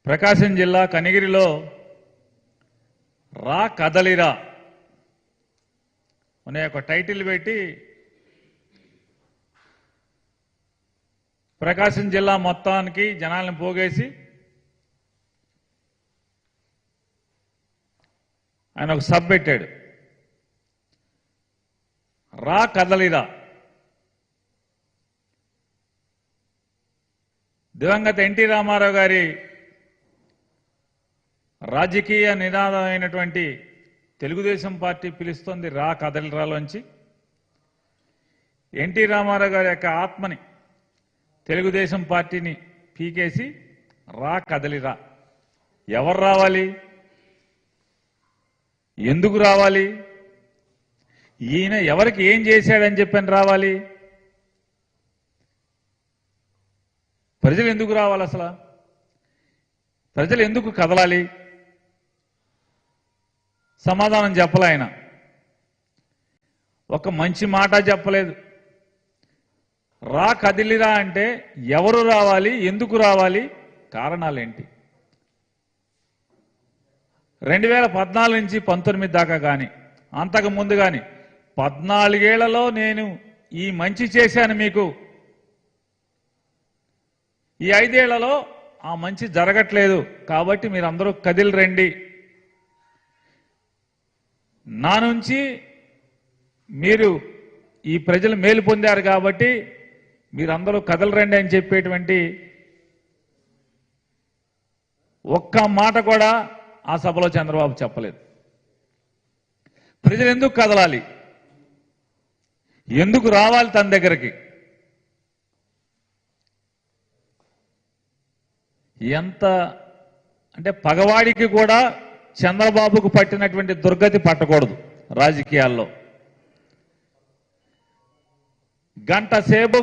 ప్రకాశం జిల్లా కనిగిరిలో రా కదలిరా అనే ఒక టైటిల్ పెట్టి ప్రకాశం జిల్లా మొత్తానికి జనాలను పోగేసి ఆయన ఒక సబ్ పెట్టాడు. రా కదలిరా. దివంగత ఎన్టీ రామారావు గారి రాజకీయ నినాదమైనటువంటి తెలుగుదేశం పార్టీ పిలుస్తోంది రా కదలిరాలోంచి. ఎన్టీ రామారావు గారి యొక్క ఆత్మని తెలుగుదేశం పార్టీని పీకేసి రా కదలిరా. ఎవరు రావాలి, ఎందుకు రావాలి, ఈయన ఎవరికి ఏం చేశాడని చెప్పని రావాలి, ప్రజలు ఎందుకు రావాలి, అసలు ప్రజలు ఎందుకు కదలాలి? సమాధానం చెప్పలే ఆయన. ఒక మంచి మాట చెప్పలేదు. రా కదిలిరా అంటే ఎవరు రావాలి, ఎందుకు రావాలి, కారణాలేంటి? 2014 నుంచి 19 దాకా కానీ అంతకు ముందు కానీ 14 ఏళ్లలో నేను ఈ మంచి చేశాను మీకు, ఈ 5 ఏళ్లలో ఆ మంచి జరగట్లేదు, కాబట్టి మీరందరూ కదిలి రండి, నా నుంచి మీరు ఈ ప్రజలు మేలు పొందారు కాబట్టి మీరందరూ కదలరండి అని చెప్పేటువంటి ఒక్క మాట కూడా ఆ సభలో చంద్రబాబు చెప్పలేదు. ప్రజలు ఎందుకు కదలాలి, ఎందుకు రావాలి తన దగ్గరికి? ఎంత అంటే పగవాడికి కూడా చంద్రబాబుకు పట్టినటువంటి దుర్గతి పట్టకూడదు రాజకీయాల్లో.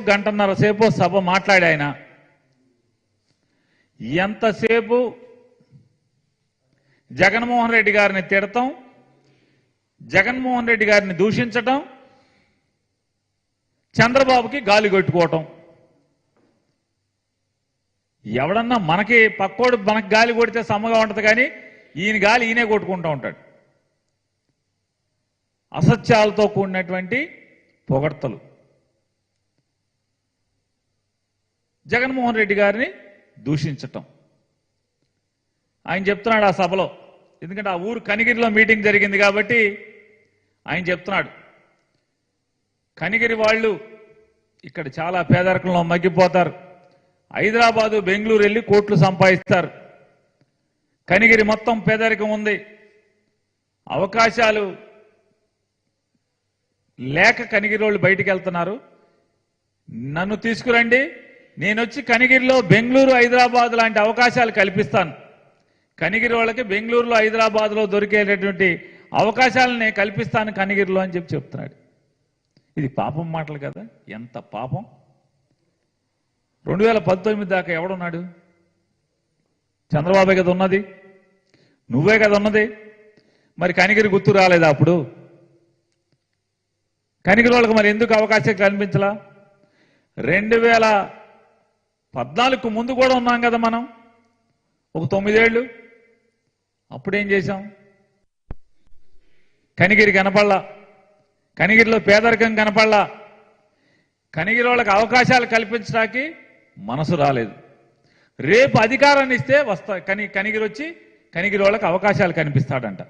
గంటన్నర సేపు సభ మాట్లాడి ఆయన ఎంతసేపు జగన్మోహన్ రెడ్డి గారిని తిడతాం, జగన్మోహన్ రెడ్డి గారిని దూషించటం, చంద్రబాబుకి గాలి కొట్టుకోవటం. ఎవడన్నా మనకి పక్కోడు మనకి గాలి కొడితే సమ్మగా ఉంటుంది, కానీ ఈయన గాలి ఈయనే కొట్టుకుంటూ ఉంటాడు. అసత్యాలతో కూడినటువంటి పొగడ్తలు. జగన్మోహన్ రెడ్డి గారిని దూషించటం. ఆయన చెప్తున్నాడు ఆ సభలో, ఎందుకంటే ఆ ఊరు కనిగిరిలో మీటింగ్ జరిగింది కాబట్టి ఆయన చెప్తున్నాడు, కనిగిరి వాళ్ళు ఇక్కడ చాలా పేదరికంలో మగ్గిపోతారు, హైదరాబాదు బెంగళూరు వెళ్ళి కోట్లు సంపాదిస్తారు, కనిగిరి మొత్తం పేదరికం ఉంది, అవకాశాలు లేక కనిగిరి వాళ్ళు బయటికి వెళ్తున్నారు, నన్ను తీసుకురండి, నేను వచ్చి కనిగిరిలో బెంగళూరు హైదరాబాద్ లాంటి అవకాశాలు కల్పిస్తాను, కనిగిరి వాళ్ళకి బెంగళూరులో హైదరాబాద్లో దొరికేటటువంటి అవకాశాలను నేను కల్పిస్తాను కనిగిరిలో అని చెప్తున్నాడు. ఇది పాపం మాటలు కదా, ఎంత పాపం. 2019 దాకా ఎవడున్నాడు? చంద్రబాబే కదా ఉన్నది, నువ్వే కదా ఉన్నది. మరి కనిగిరి గుర్తు రాలేదా అప్పుడు? కనిగిరి వాళ్ళకి మరి ఎందుకు అవకాశం కల్పించలా? 2014కు ముందు కూడా ఉన్నాం కదా మనం, ఒక 9 ఏళ్ళు. అప్పుడేం చేశాం? కనిగిరి కనపడలా, కనిగిరిలో పేదరికం కనపడలా, కనిగిరి వాళ్ళకి అవకాశాలు కల్పించడానికి మనసు రాలేదు. రేపు అధికారాన్ని ఇస్తే వస్తా కనిగిరి వచ్చి కనిగిరి వాళ్ళకి అవకాశాలు కనిపిస్తాడంట.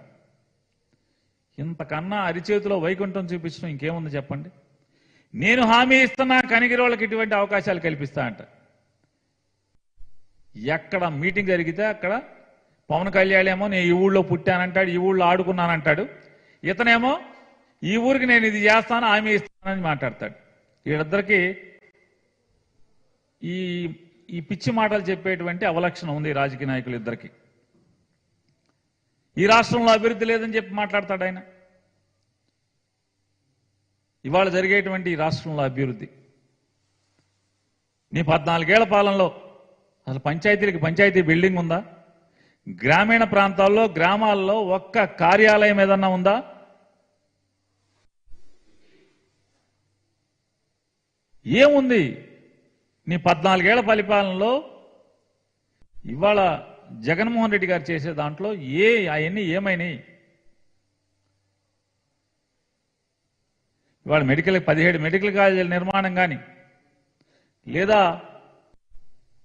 ఇంతకన్నా అరిచేతిలో వైకుంఠం చూపించడం ఇంకేముంది చెప్పండి? నేను హామీ ఇస్తున్నా కనిగిరి వాళ్ళకి ఇటువంటి అవకాశాలు కల్పిస్తా అంట. ఎక్కడ మీటింగ్ జరిగితే అక్కడ పవన్ కళ్యాణ్ ఏమో నేను ఈ ఊళ్ళో పుట్టానంటాడు, ఈ ఊళ్ళో ఆడుకున్నానంటాడు, ఇతనేమో ఈ ఊరికి నేను ఇది చేస్తాను హామీ ఇస్తానని మాట్లాడతాడు. వీళ్ళిద్దరికి ఈ పిచ్చి మాటలు చెప్పేటువంటి అవలక్షణం ఉంది రాజకీయ నాయకులు ఇద్దరికి. ఈ రాష్ట్రంలో అభివృద్ధి లేదని చెప్పి మాట్లాడతాడు ఆయన. ఇవాళ జరిగేటువంటి ఈ రాష్ట్రంలో అభివృద్ధి నీ 14 ఏళ్ల పాలనలో అసలు పంచాయతీలకి పంచాయతీ బిల్డింగ్ ఉందా? గ్రామీణ ప్రాంతాల్లో గ్రామాల్లో ఒక్క కార్యాలయం ఏదన్నా ఉందా? ఏముంది నీ 14 ఏళ్ల పరిపాలనలో? ఇవాళ జగన్మోహన్ రెడ్డి గారు చేసే దాంట్లో అవన్నీ ఏమైనాయి? ఇవాళ 17 మెడికల్ కాలేజీల నిర్మాణం కానీ, లేదా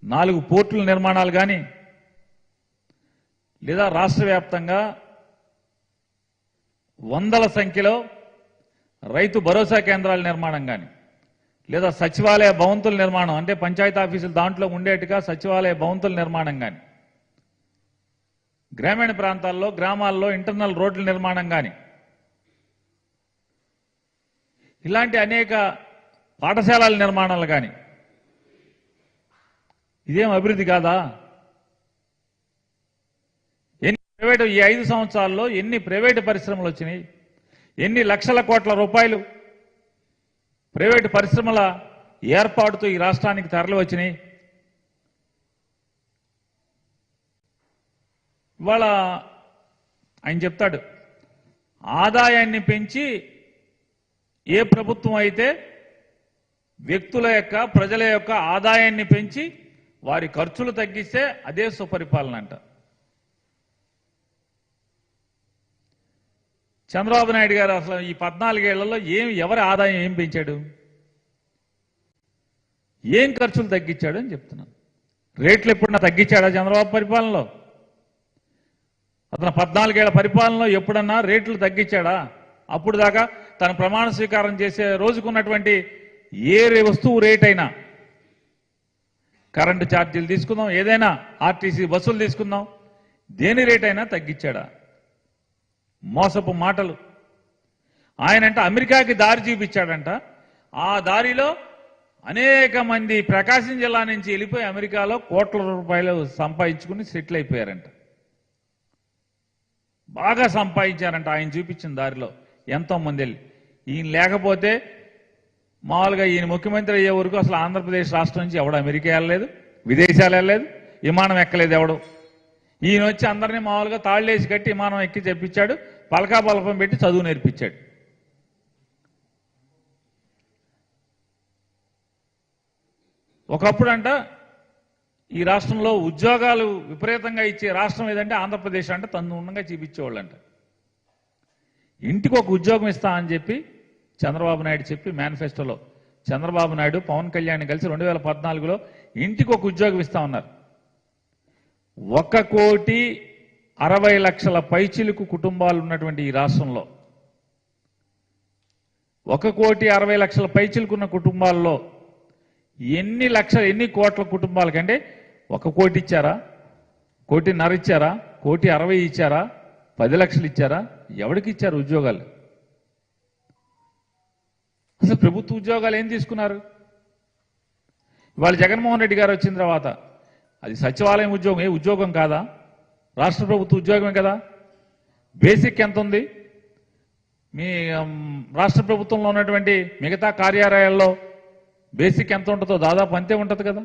4 పోర్టుల నిర్మాణాలు కానీ, లేదా రాష్ట్ర వ్యాప్తంగా వందల సంఖ్యలో రైతు భరోసా కేంద్రాల నిర్మాణం కానీ, లేదా సచివాలయ భవంతుల నిర్మాణం, అంటే పంచాయతీ ఆఫీసులు దాంట్లో ఉండేట్టుగా సచివాలయ భవంతుల నిర్మాణం కానీ, గ్రామీణ ప్రాంతాల్లో గ్రామాల్లో ఇంటర్నల్ రోడ్ల నిర్మాణం కానీ, ఇలాంటి అనేక పాఠశాలల నిర్మాణాలు కానీ, ఇదేం అభివృద్ధి కాదా? ప్రైవేటు ఈ 5 సంవత్సరాల్లో ఎన్ని ప్రైవేటు పరిశ్రమలు వచ్చినాయి? ఎన్ని లక్షల కోట్ల రూపాయలు ప్రైవేటు పరిశ్రమల ఏర్పాటుతో ఈ రాష్ట్రానికి తరలి వచ్చినాయి? ఇవాళ ఆయన చెప్తాడు, ఆదాయాన్ని పెంచి ఏ ప్రభుత్వం అయితే వ్యక్తుల యొక్క ప్రజల యొక్క ఆదాయాన్ని పెంచి వారి ఖర్చులు తగ్గిస్తే అదే సుపరిపాలన అంట. చంద్రబాబు నాయుడు గారు అసలు ఈ 14 ఏళ్లలో ఎవరి ఆదాయం ఏం పెంచాడు, ఏం ఖర్చులు తగ్గించాడు అని చెప్తున్నాను. రేట్లు ఎప్పుడన్నా తగ్గించాడా చంద్రబాబు పరిపాలనలో? అతను 14 ఏళ్ల పరిపాలనలో ఎప్పుడన్నా రేట్లు తగ్గించాడా? అప్పుడు దాకా తన ప్రమాణ స్వీకారం చేసే రోజుకున్నటువంటి ఏ వస్తువు రేట్ అయినా, కరెంటు ఛార్జీలు తీసుకుందాం, ఏదైనా ఆర్టీసీ బస్సులు తీసుకుందాం, దేని రేట్ అయినా తగ్గించాడా? మోసపు మాటలు. ఆయనంట అమెరికాకి దారి చూపించాడంట. ఆ దారిలో అనేక మంది ప్రకాశం జిల్లా నుంచి వెళ్ళిపోయి అమెరికాలో కోట్ల రూపాయలు సంపాదించుకుని సెటిల్ అయిపోయారంట. బాగా సంపాదించారంట ఆయన చూపించిన దారిలో ఎంతో మంది వెళ్ళి. ఈయన లేకపోతే మామూలుగా ఈయన ముఖ్యమంత్రి అయ్యే వరకు అసలు ఆంధ్రప్రదేశ్ రాష్ట్రం నుంచి ఎవడు అమెరికా వెళ్ళలేదు, విదేశాలు వెళ్ళలేదు, విమానం ఎక్కలేదు ఎవడు. ఈయన వచ్చి అందరినీ మామూలుగా తాళ్ళేసి కట్టి విమానం ఎక్కి చెప్పించాడు, పలకా బలపం పెట్టి చదువు నేర్పించాడు. ఒకప్పుడంట ఈ రాష్ట్రంలో ఉద్యోగాలు విపరీతంగా ఇచ్చే రాష్ట్రం ఏదంటే ఆంధ్రప్రదేశ్ అంటే తన్నుండగా చూపించేవాళ్ళంట. ఇంటికి ఒక ఉద్యోగం ఇస్తా అని చెప్పి చంద్రబాబు నాయుడు చెప్పి మేనిఫెస్టోలో చంద్రబాబు నాయుడు పవన్ కళ్యాణ్ కలిసి 2014లో ఇంటికి ఒక ఉద్యోగం ఇస్తా ఉన్నారు. 1,60,00,000 పైచిలుకు కుటుంబాలు ఉన్నటువంటి ఈ రాష్ట్రంలో 1,60,00,000 పైచిలుకున్న కుటుంబాల్లో ఎన్ని కోట్ల కుటుంబాలకంటే 1 కోటి ఇచ్చారా, 1.5 కోటి ఇచ్చారా, 1,60,00,000 ఇచ్చారా, 10 లక్షలు ఇచ్చారా? ఎవరికి ఇచ్చారు ఉద్యోగాలు? అసలు ప్రభుత్వ ఉద్యోగాలు ఏం తీసుకున్నారు? ఇవాళ జగన్మోహన్ రెడ్డి గారు వచ్చిన తర్వాత అది సచివాలయం ఉద్యోగం ఏ ఉద్యోగం కాదా? రాష్ట్ర ప్రభుత్వ ఉద్యోగమే కదా. బేసిక్ ఎంత ఉంది? మీ రాష్ట్ర ప్రభుత్వంలో ఉన్నటువంటి మిగతా కార్యాలయాల్లో బేసిక్ ఎంత ఉంటుందో దాదాపు అంతే ఉంటుంది కదా.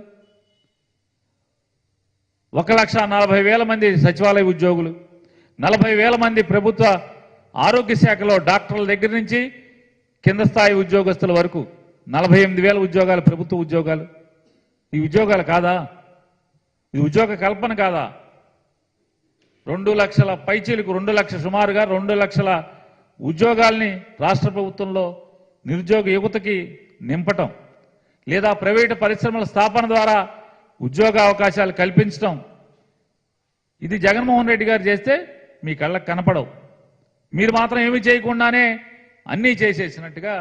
1,40,000 మంది సచివాలయ ఉద్యోగులు, 40,000 మంది ప్రభుత్వ ఆరోగ్య శాఖలో డాక్టర్ల దగ్గర నుంచి కింద స్థాయి ఉద్యోగస్తుల వరకు 48,000 ఉద్యోగాలు ప్రభుత్వ ఉద్యోగాలు. ఈ ఉద్యోగాలు కాదా? ఇది ఉద్యోగ కల్పన కాదా? 2 లక్షల పైచీలకు 2 లక్షల సుమారుగా 2 లక్షల ఉద్యోగాల్ని రాష్ట్ర ప్రభుత్వంలో నిరుద్యోగ యువతకి నింపటం, లేదా ప్రైవేటు పరిశ్రమల స్థాపన ద్వారా ఉద్యోగ అవకాశాలు కల్పించడం, ఇది జగన్మోహన్ రెడ్డి గారు చేస్తే మీ కళ్ళకు కనపడవు. మీరు మాత్రం ఏమీ చేయకుండానే అన్నీ చేసేసినట్టుగా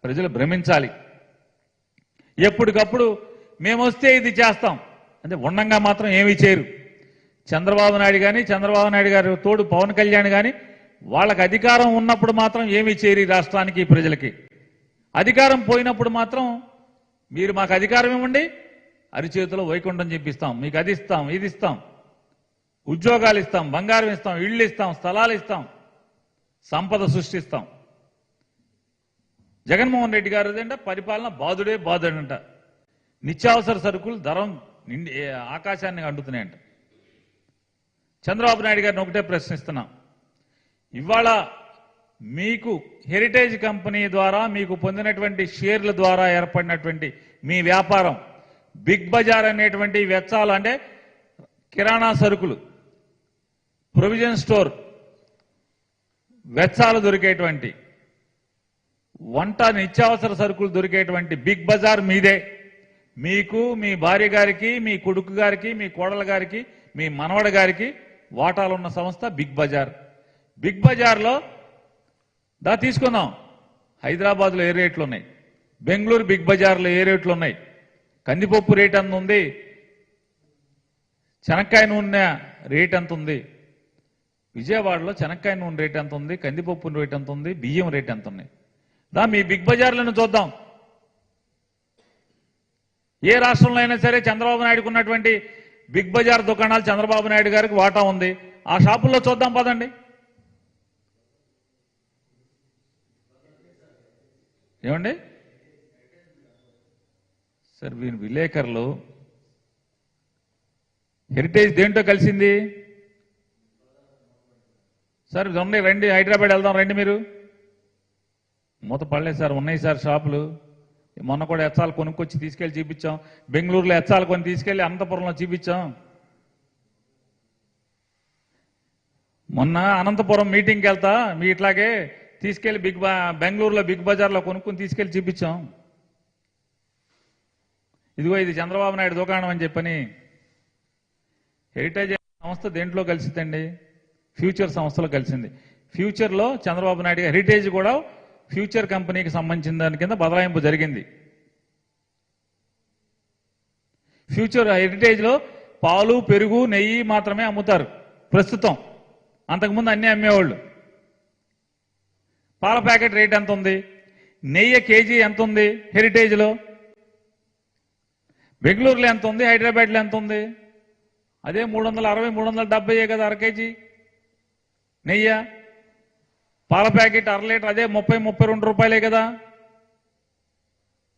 ప్రజలు భ్రమించాలి. ఎప్పటికప్పుడు మేము వస్తే ఇది చేస్తాం అంటే ఉండంగా మాత్రం ఏమీ చేయరు. చంద్రబాబు నాయుడు కానీ, చంద్రబాబు నాయుడు గారి తోడు పవన్ కళ్యాణ్ కానీ వాళ్ళకి అధికారం ఉన్నప్పుడు మాత్రం ఏమీ చేయరు ఈ రాష్ట్రానికి, ప్రజలకి. అధికారం పోయినప్పుడు మాత్రం మీరు మాకు అధికారం ఇవ్వండి, అరిచేతిలో వైకుంఠం చెప్పిస్తాం, మీకు అది ఇస్తాం, ఇది ఇస్తాం, ఉద్యోగాలు ఇస్తాం, బంగారం ఇస్తాం, ఇళ్ళు ఇస్తాం, స్థలాలు ఇస్తాం, సంపద సృష్టిస్తాం. జగన్మోహన్ రెడ్డి గారు అంట పరిపాలన బాదుడంట. నిత్యావసర సరుకులు ధరం ఆకాశాన్ని అంటుతున్నాయంట. చంద్రబాబు నాయుడు గారిని ఒకటే ప్రశ్నిస్తున్నాం. ఇవాళ మీకు హెరిటేజ్ కంపెనీ ద్వారా మీకు పొందినటువంటి షేర్ల ద్వారా ఏర్పడినటువంటి మీ వ్యాపారం బిగ్ బజార్ అనేటువంటి వెచ్చాలు అంటే కిరాణా సరుకులు, ప్రొవిజన్ స్టోర్, వెచ్చాలు దొరికేటువంటి, వంట నిత్యావసర సరుకులు దొరికేటువంటి బిగ్ బజార్ మీదే. మీకు, మీ భార్య గారికి, మీ కొడుకు గారికి, మీ కోడల గారికి, మీ మనవడ గారికి వాటాలున్న సంస్థ బిగ్ బజార్. బిగ్ బజార్లో తీసుకుందాం. హైదరాబాద్లో ఏ రేట్లు ఉన్నాయి, బెంగళూరు బిగ్ బజార్లో ఏ రేట్లు ఉన్నాయి, కందిపప్పు రేట్ ఎంత ఉంది, చెనక్కాయ నూనె రేట్ ఎంత ఉంది, విజయవాడలో చెనక్కాయ నూనె రేట్ ఎంత ఉంది, కందిపప్పు రేట్ ఎంత ఉంది, బియ్యం రేట్ ఎంత ఉన్నాయి. మీ బిగ్ బజార్లను చూద్దాం. ఏ రాష్ట్రంలో అయినా సరే చంద్రబాబు నాయుడుకు ఉన్నటువంటి బిగ్ బజార్ దుకాణాలు చంద్రబాబు నాయుడు గారికి వాటా ఉంది. ఆ షాపుల్లో చూద్దాం పదండి. ఏమండి సార్, వీళ్ళు విలేకరులు హెరిటేజ్ దేంట్లో కలిసింది సార్? ఉన్నాయి, రండి, హైదరాబాద్ వెళ్దాం రండి. మీరు మూత పడలేదు సార్, ఉన్నాయి సార్ షాపులు. మొన్న కూడా ఎచ్చాలు కొనుక్కొచ్చి తీసుకెళ్లి చూపించాం. బెంగళూరులో ఎచ్చాలు కొని తీసుకెళ్లి అనంతపురంలో చూపించాం. మొన్న అనంతపురం మీటింగ్కి వెళ్తా మీ ఇట్లాగే తీసుకెళ్లి బెంగళూరులో బిగ్ బజార్లో కొనుక్కొని తీసుకెళ్లి చూపించాం. ఇదిగో ఇది చంద్రబాబు నాయుడు దుకాణం అని చెప్పని. హెరిటేజ్ సంస్థ దేంట్లో కలిసిందండి? ఫ్యూచర్ సంస్థలో కలిసింది. ఫ్యూచర్లో చంద్రబాబు నాయుడు హెరిటేజ్ కూడా ఫ్యూచర్ కంపెనీకి సంబంధించిన దాని కింద బదలాయింపు జరిగింది. ఫ్యూచర్ హెరిటేజ్లో పాలు, పెరుగు, నెయ్యి మాత్రమే అమ్ముతారు ప్రస్తుతం. అంతకుముందు అన్నీ అమ్మేవాళ్ళు. పాల ప్యాకెట్ రేట్ ఎంత ఉంది, నెయ్యి కేజీ ఎంత ఉంది హెరిటేజ్లో? బెంగళూరులో ఎంత ఉంది, హైదరాబాద్లో ఎంత ఉంది? అదే 360, 370 కదా అర కేజీ నెయ్యి. పాల ప్యాకెట్ అర లీటర్ అదే 30, 32 రూపాయలే కదా.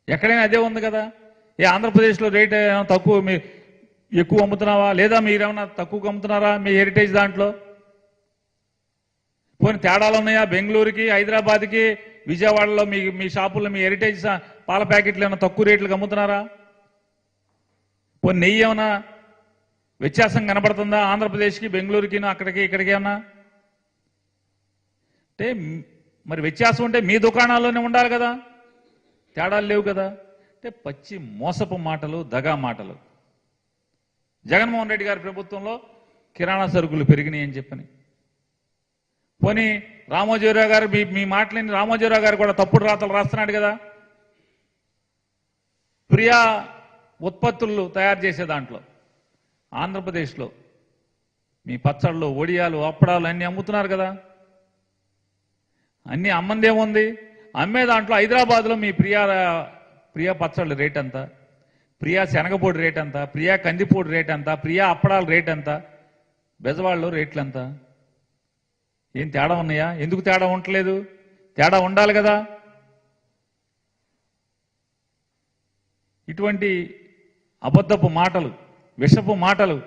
ఎక్కడైనా అదే ఉంది కదా. ఏ ఆంధ్రప్రదేశ్లో రేట్ ఏమైనా తక్కువ, మీరు ఎక్కువ అమ్ముతున్నావా లేదా మీరేమన్నా తక్కువ అమ్ముతున్నారా మీ హెరిటేజ్ దాంట్లో? పోనీ తేడాలు ఉన్నాయా? బెంగళూరుకి, హైదరాబాద్కి, విజయవాడలో మీ షాపుల్లో మీ హెరిటేజ్ పాల ప్యాకెట్లు ఏమైనా తక్కువ రేట్లకు అమ్ముతున్నారా? పోనీ నెయ్యి ఏమైనా వ్యత్యాసం కనబడుతుందా ఆంధ్రప్రదేశ్కి, బెంగళూరుకి, అక్కడికి ఇక్కడికి ఏమన్నా? అంటే మరి వ్యత్యాసం ఉంటే మీ దుకాణాల్లోనే ఉండాలి కదా, తేడాలు లేవు కదా. అంటే పచ్చి మోసపు మాటలు, దగా మాటలు. జగన్మోహన్ రెడ్డి గారి ప్రభుత్వంలో కిరాణా సరుకులు పెరిగినాయి అని చెప్పని. పోనీ రామోజీరావు గారు మీ మాటలేని రామోజీరావు గారు కూడా తప్పుడు రాతలు రాస్తున్నాడు కదా. ప్రియా ఉత్పత్తులు తయారు చేసే దాంట్లో ఆంధ్రప్రదేశ్లో మీ పచ్చళ్ళు, వడియాలు, అప్పడాలు అన్నీ అమ్ముతున్నారు కదా. అన్నీ అమ్మందేముంది? అమ్మే దాంట్లో హైదరాబాద్లో మీ ప్రియా పచ్చళ్ళు రేట్ ఎంత, ప్రియా శనగపొడి రేట్ ఎంత, ప్రియా కందిపొడి రేట్ ఎంత, ప్రియా అప్పడాల రేట్ ఎంత, బెజవాడలో రేట్లు ఎంత? ఏం తేడా ఉన్నాయా? ఎందుకు తేడా ఉండట్లేదు? తేడా ఉండాలి కదా. ఇటువంటి అబద్ధపు మాటలు, విషపు మాటలు,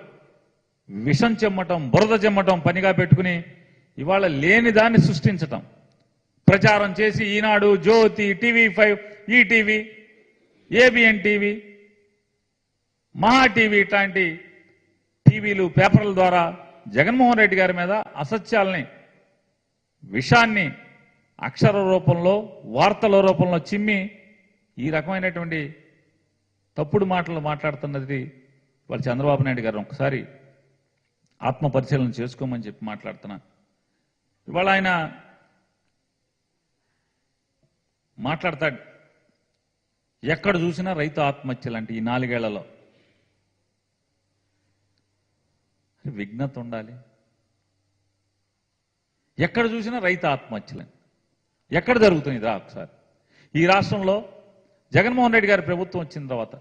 విషం చెమ్మటం, బురద చెమ్మటం పనిగా పెట్టుకుని ఇవాళ లేని దాన్ని సృష్టించటం, ప్రచారం చేసి ఈనాడు, జ్యోతి, TV5, ఈటీవీ, ఏబిఎన్ టీవీ, మహా టీవీ ఇట్లాంటి టీవీలు, పేపర్ల ద్వారా జగన్మోహన్ రెడ్డి గారి మీద అసత్యాల్ని, విషాన్ని అక్షర రూపంలో, వార్తల రూపంలో చిమ్మి ఈ రకమైనటువంటి తప్పుడు మాటలు మాట్లాడుతున్నది వాళ్ళు చంద్రబాబు నాయుడు గారు ఒకసారి ఆత్మ పరిశీలన చేసుకోమని చెప్పి మాట్లాడుతున్నా. ఇవాళ ఆయన మాట్లాడతాడు, ఎక్కడ చూసినా రైతు ఆత్మహత్యలు అంటే ఈ 4 ఏళ్లలో. విఘ్నత ఉండాలి. ఎక్కడ చూసినా రైతు ఆత్మహత్యలు ఎక్కడ జరుగుతుంది రా ఒకసారి? ఈ రాష్ట్రంలో జగన్మోహన్ రెడ్డి గారి ప్రభుత్వం వచ్చిన తర్వాత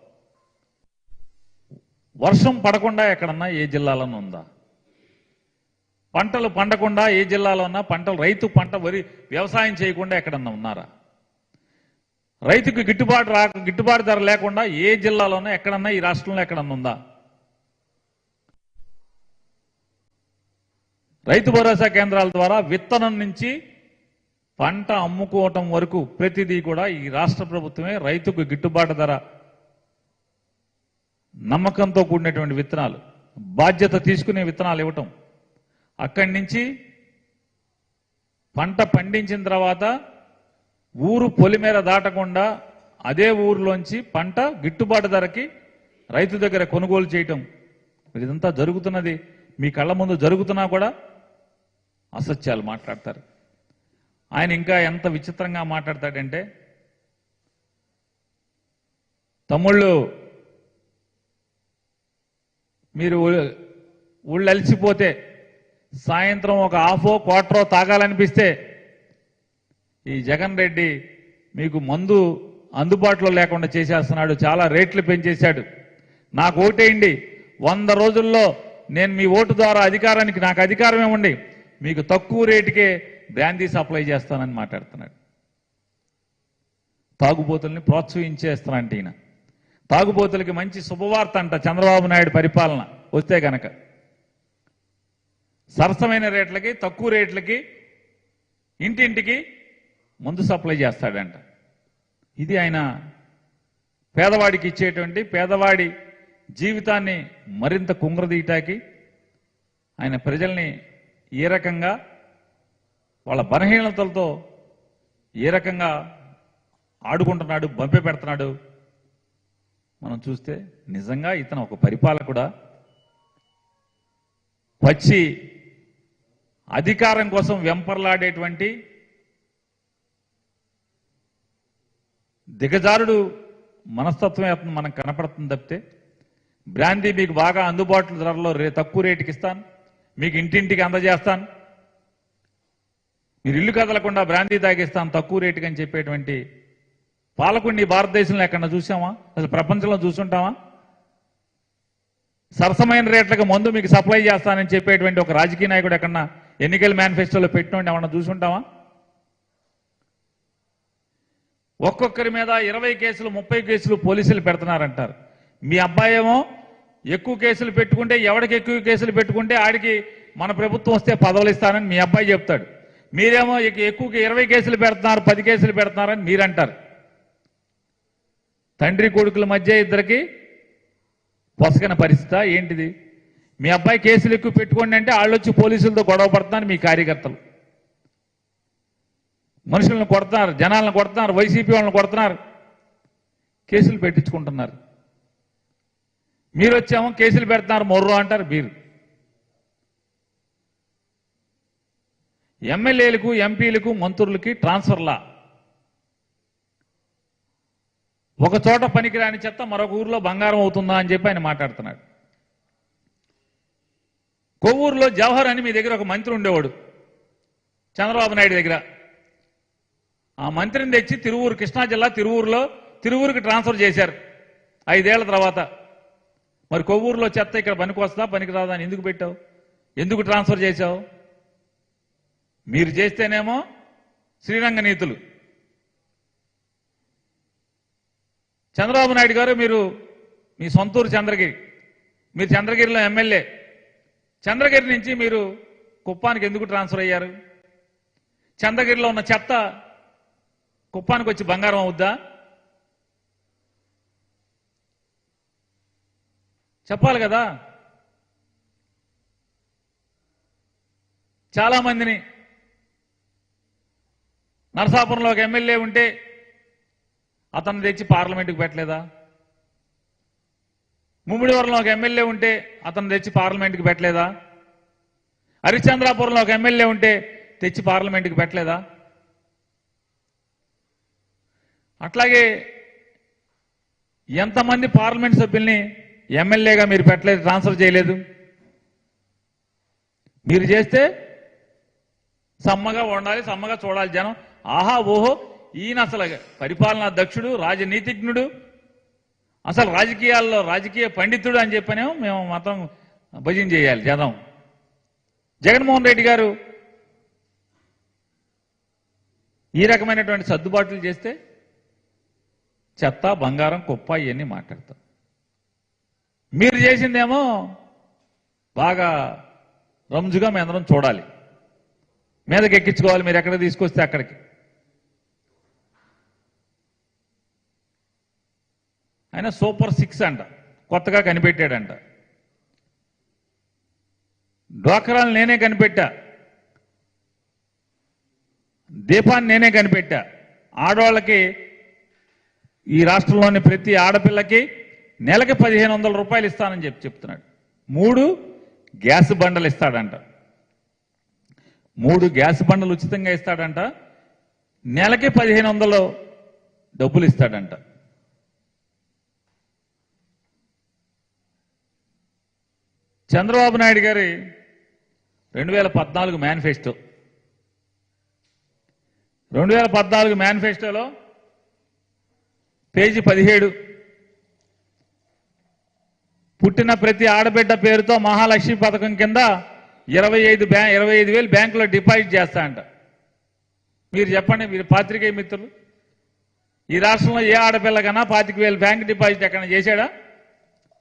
వర్షం పడకుండా ఎక్కడన్నా ఏ జిల్లాలోనూ ఉందా? పంటలు పండకుండా ఏ జిల్లాలో ఉన్నా, రైతు పంట వరి వ్యవసాయం చేయకుండా ఎక్కడన్నా ఉన్నారా? రైతుకు గిట్టుబాటు ధర లేకుండా ఏ జిల్లాలోనూ ఎక్కడన్నా ఈ రాష్ట్రంలో ఎక్కడన్నా ఉందా? రైతు భరోసా కేంద్రాల ద్వారా విత్తనం నుంచి పంట అమ్ముకోవటం వరకు ప్రతిదీ కూడా ఈ రాష్ట్ర ప్రభుత్వమే రైతుకు గిట్టుబాటు ధర, నమ్మకంతో కూడినటువంటి విత్తనాలు, బాధ్యత తీసుకునే విత్తనాలు ఇవ్వటం, అక్కడి నుంచి పంట పండించిన తర్వాత ఊరు పొలిమేర దాటకుండా అదే ఊరిలోంచి పంట గిట్టుబాటు ధరకి రైతు దగ్గర కొనుగోలు చేయటం, ఇదంతా జరుగుతున్నది మీ కళ్ళ ముందు జరుగుతున్నా కూడా అసత్యాలు మాట్లాడతారు. ఆయన ఇంకా ఎంత విచిత్రంగా మాట్లాడతాడంటే, తమ్ముళ్ళు మీరు ఊళ్ళు అలిసిపోతే సాయంత్రం ఒక హాఫో క్వార్టరో తాగాలనిపిస్తే ఈ జగన్ రెడ్డి మీకు మందు అందుబాటులో లేకుండా చేసేస్తున్నాడు, చాలా రేట్లు పెంచేశాడు. నాకు ఓటేయండి, 100 రోజుల్లో నేను మీ ఓటు ద్వారా అధికారానికి, నాకు అధికారం ఏమండి, మీకు తక్కువ రేటుకే బ్రాందీ సప్లై చేస్తానని మాట్లాడుతున్నాడు. తాగుబోతుల్ని ప్రోత్సహించేస్తానంటే ఈయన తాగుబోతులకి మంచి శుభవార్త అంట. చంద్రబాబు నాయుడు పరిపాలన వస్తే గనక సరసమైన రేట్లకి, తక్కువ రేట్లకి ఇంటింటికి మందు సప్లై చేస్తాడంట. ఇది ఆయన పేదవాడికి ఇచ్చేటువంటి, పేదవాడి జీవితాన్ని మరింత కుంగరదీయటానికి ఆయన ప్రజల్ని ఏ రకంగా వాళ్ళ బలహీనతలతో ఏ రకంగా ఆడుకుంటున్నాడు, బంపి పెడుతున్నాడు మనం చూస్తే నిజంగా ఇతను ఒక పరిపాలకుడా? వచ్చి అధికారం కోసం వెంపర్లాడేటువంటి దిగజారుడు మనస్తత్వం మనకు కనపడుతుంది తప్పితే, బ్రాందీ మీకు బాగా అందుబాటులో ధరలో తక్కువ రేటుకి ఇస్తాను, మీకు ఇంటింటికి అందజేస్తాను, మీరు ఇల్లు కదలకుండా బ్రాందీ తాగిస్తాను తక్కువ రేటుకి అని చెప్పేటువంటి పాలకుడిని భారతదేశంలో ఎక్కడన్నా చూసామా? అసలు ప్రపంచంలో చూసుంటామా? సరసమైన రేట్లకు మందు మీకు సప్లై చేస్తానని చెప్పేటువంటి ఒక రాజకీయ నాయకుడు ఎక్కడన్నా ఎన్నికల మేనిఫెస్టోలో పెట్టినోండి ఏమన్నా చూసుంటామా? ఒక్కొక్కరి మీద 20 కేసులు 30 కేసులు పోలీసులు పెడుతున్నారంటారు. మీ అబ్బాయి ఏమో ఎక్కువ కేసులు పెట్టుకుంటే, ఎవడికి ఎక్కువ కేసులు పెట్టుకుంటే ఆడికి మన ప్రభుత్వం వస్తే పదవులు ఇస్తానని మీ అబ్బాయి చెప్తాడు. మీరేమో ఎక్కువ 20 కేసులు పెడుతున్నారు, 10 కేసులు పెడుతున్నారని మీరంటారు. తండ్రి కొడుకుల మధ్య ఇద్దరికి పొసగన పరిస్థితి ఏంటిది? మీ అబ్బాయి కేసులు ఎక్కువ పెట్టుకోండి అంటే వాళ్ళు వచ్చి పోలీసులతో గొడవ పడుతున్నారు. మీ కార్యకర్తలు మనుషులను కొడుతున్నారు, జనాలను కొడుతున్నారు, వైసీపీ వాళ్ళని కొడుతున్నారు, కేసులు పెట్టించుకుంటున్నారు. మీరు వచ్చామో కేసులు పెడుతున్నారు మొర్రో అంటారు. మీరు ఎమ్మెల్యేలకు, ఎంపీలకు, మంత్రులకి ట్రాన్స్ఫర్లా, ఒక చోట పనికిరాని చెత్త మరొక ఊర్లో బంగారం అవుతుందా అని చెప్పి ఆయన మాట్లాడుతున్నాడు. కొవ్వూరులో జవహర్ అని మీ దగ్గర ఒక మంత్రి ఉండేవాడు చంద్రబాబు నాయుడు దగ్గర. ఆ మంత్రిని తెచ్చి తిరువూరు, కృష్ణా జిల్లా తిరువూరుకి ట్రాన్స్ఫర్ చేశారు 5 ఏళ్ల తర్వాత. మరి కొవ్వూరులో చెత్త ఇక్కడ పనికొస్తా పనికిరాదా అని ఎందుకు పెట్టావు? ఎందుకు ట్రాన్స్ఫర్ చేశావు? మీరు చేస్తేనేమో శ్రీరంగ నీతులు. చంద్రబాబు నాయుడు గారు, మీరు మీ సొంతూరు చంద్రగిరి, మీరు చంద్రగిరిలో ఎమ్మెల్యే. చంద్రగిరి నుంచి మీరు కుప్పానికి ఎందుకు ట్రాన్స్ఫర్ అయ్యారు? చంద్రగిరిలో ఉన్న చెత్త కుప్పానికి వచ్చి బంగారం అవుద్దా? చెప్పాలి కదా. చాలా మందిని నరసాపురంలో ఒక ఎమ్మెల్యే ఉంటే అతను తెచ్చి పార్లమెంటుకు పెట్టలేదా? ముమ్మిడివరంలో ఒక ఎమ్మెల్యే ఉంటే అతను తెచ్చి పార్లమెంటుకు పెట్టలేదా? హరిశ్చంద్రాపురంలో ఒక ఎమ్మెల్యే ఉంటే తెచ్చి పార్లమెంటుకు పెట్టలేదా? అట్లాగే ఎంతమంది పార్లమెంట్ సభ్యుల్ని ఎమ్మెల్యేగా మీరు పెట్టలేదు, ట్రాన్స్ఫర్ చేయలేదు? మీరు చేస్తే సమ్మగా ఉండాలి, సమ్మగా చూడాలి జనం. ఆహా ఓహో, ఈయన అసలు పరిపాలనా దక్షుడు, రాజనీతిజ్ఞుడు, అసలు రాజకీయాల్లో రాజకీయ పండితుడు అని చెప్పనేమో మేము మాత్రం భజన చేయాలి జనం. జగన్మోహన్ రెడ్డి గారు ఈ రకమైనటువంటి సర్దుబాట్లు చేస్తే చెత్త, బంగారం, కుప్ప ఇవన్నీ మాట్లాడతాం. మీరు చేసిందేమో బాగా రంజుగా మేమందరం చూడాలి, మీదకి ఎక్కించుకోవాలి, మీరు ఎక్కడ తీసుకొస్తే అక్కడికి. ఆయన సూపర్ 6 అంట, కొత్తగా కనిపెట్టాడంట. డ్వాక్రాలు నేనే కనిపెట్టా, దీపాన్ని నేనే కనిపెట్టా. ఆడవాళ్ళకి ఈ రాష్ట్రంలోని ప్రతి ఆడపిల్లకి నెలకి 1500 రూపాయలు ఇస్తానని చెప్తున్నాడు. 3 గ్యాస్ బండలు ఇస్తాడంట, 3 గ్యాస్ బండలు ఉచితంగా ఇస్తాడంట, నెలకి 1500 డబ్బులు ఇస్తాడంట. చంద్రబాబు నాయుడు గారి 2014 మేనిఫెస్టో, 2014 మేనిఫెస్టోలో పేజీ 17 పుట్టిన ప్రతి ఆడబిడ్డ పేరుతో మహాలక్ష్మి పథకం కింద 25,000 బ్యాంకులో డిపాజిట్ చేస్తా అంట. మీరు చెప్పండి, మీరు పాత్రికేయ మిత్రులు, ఈ రాష్ట్రంలో ఏ ఆడపిల్లకన్నా 25,000 బ్యాంక్ డిపాజిట్ ఎక్కడ చేశాడా?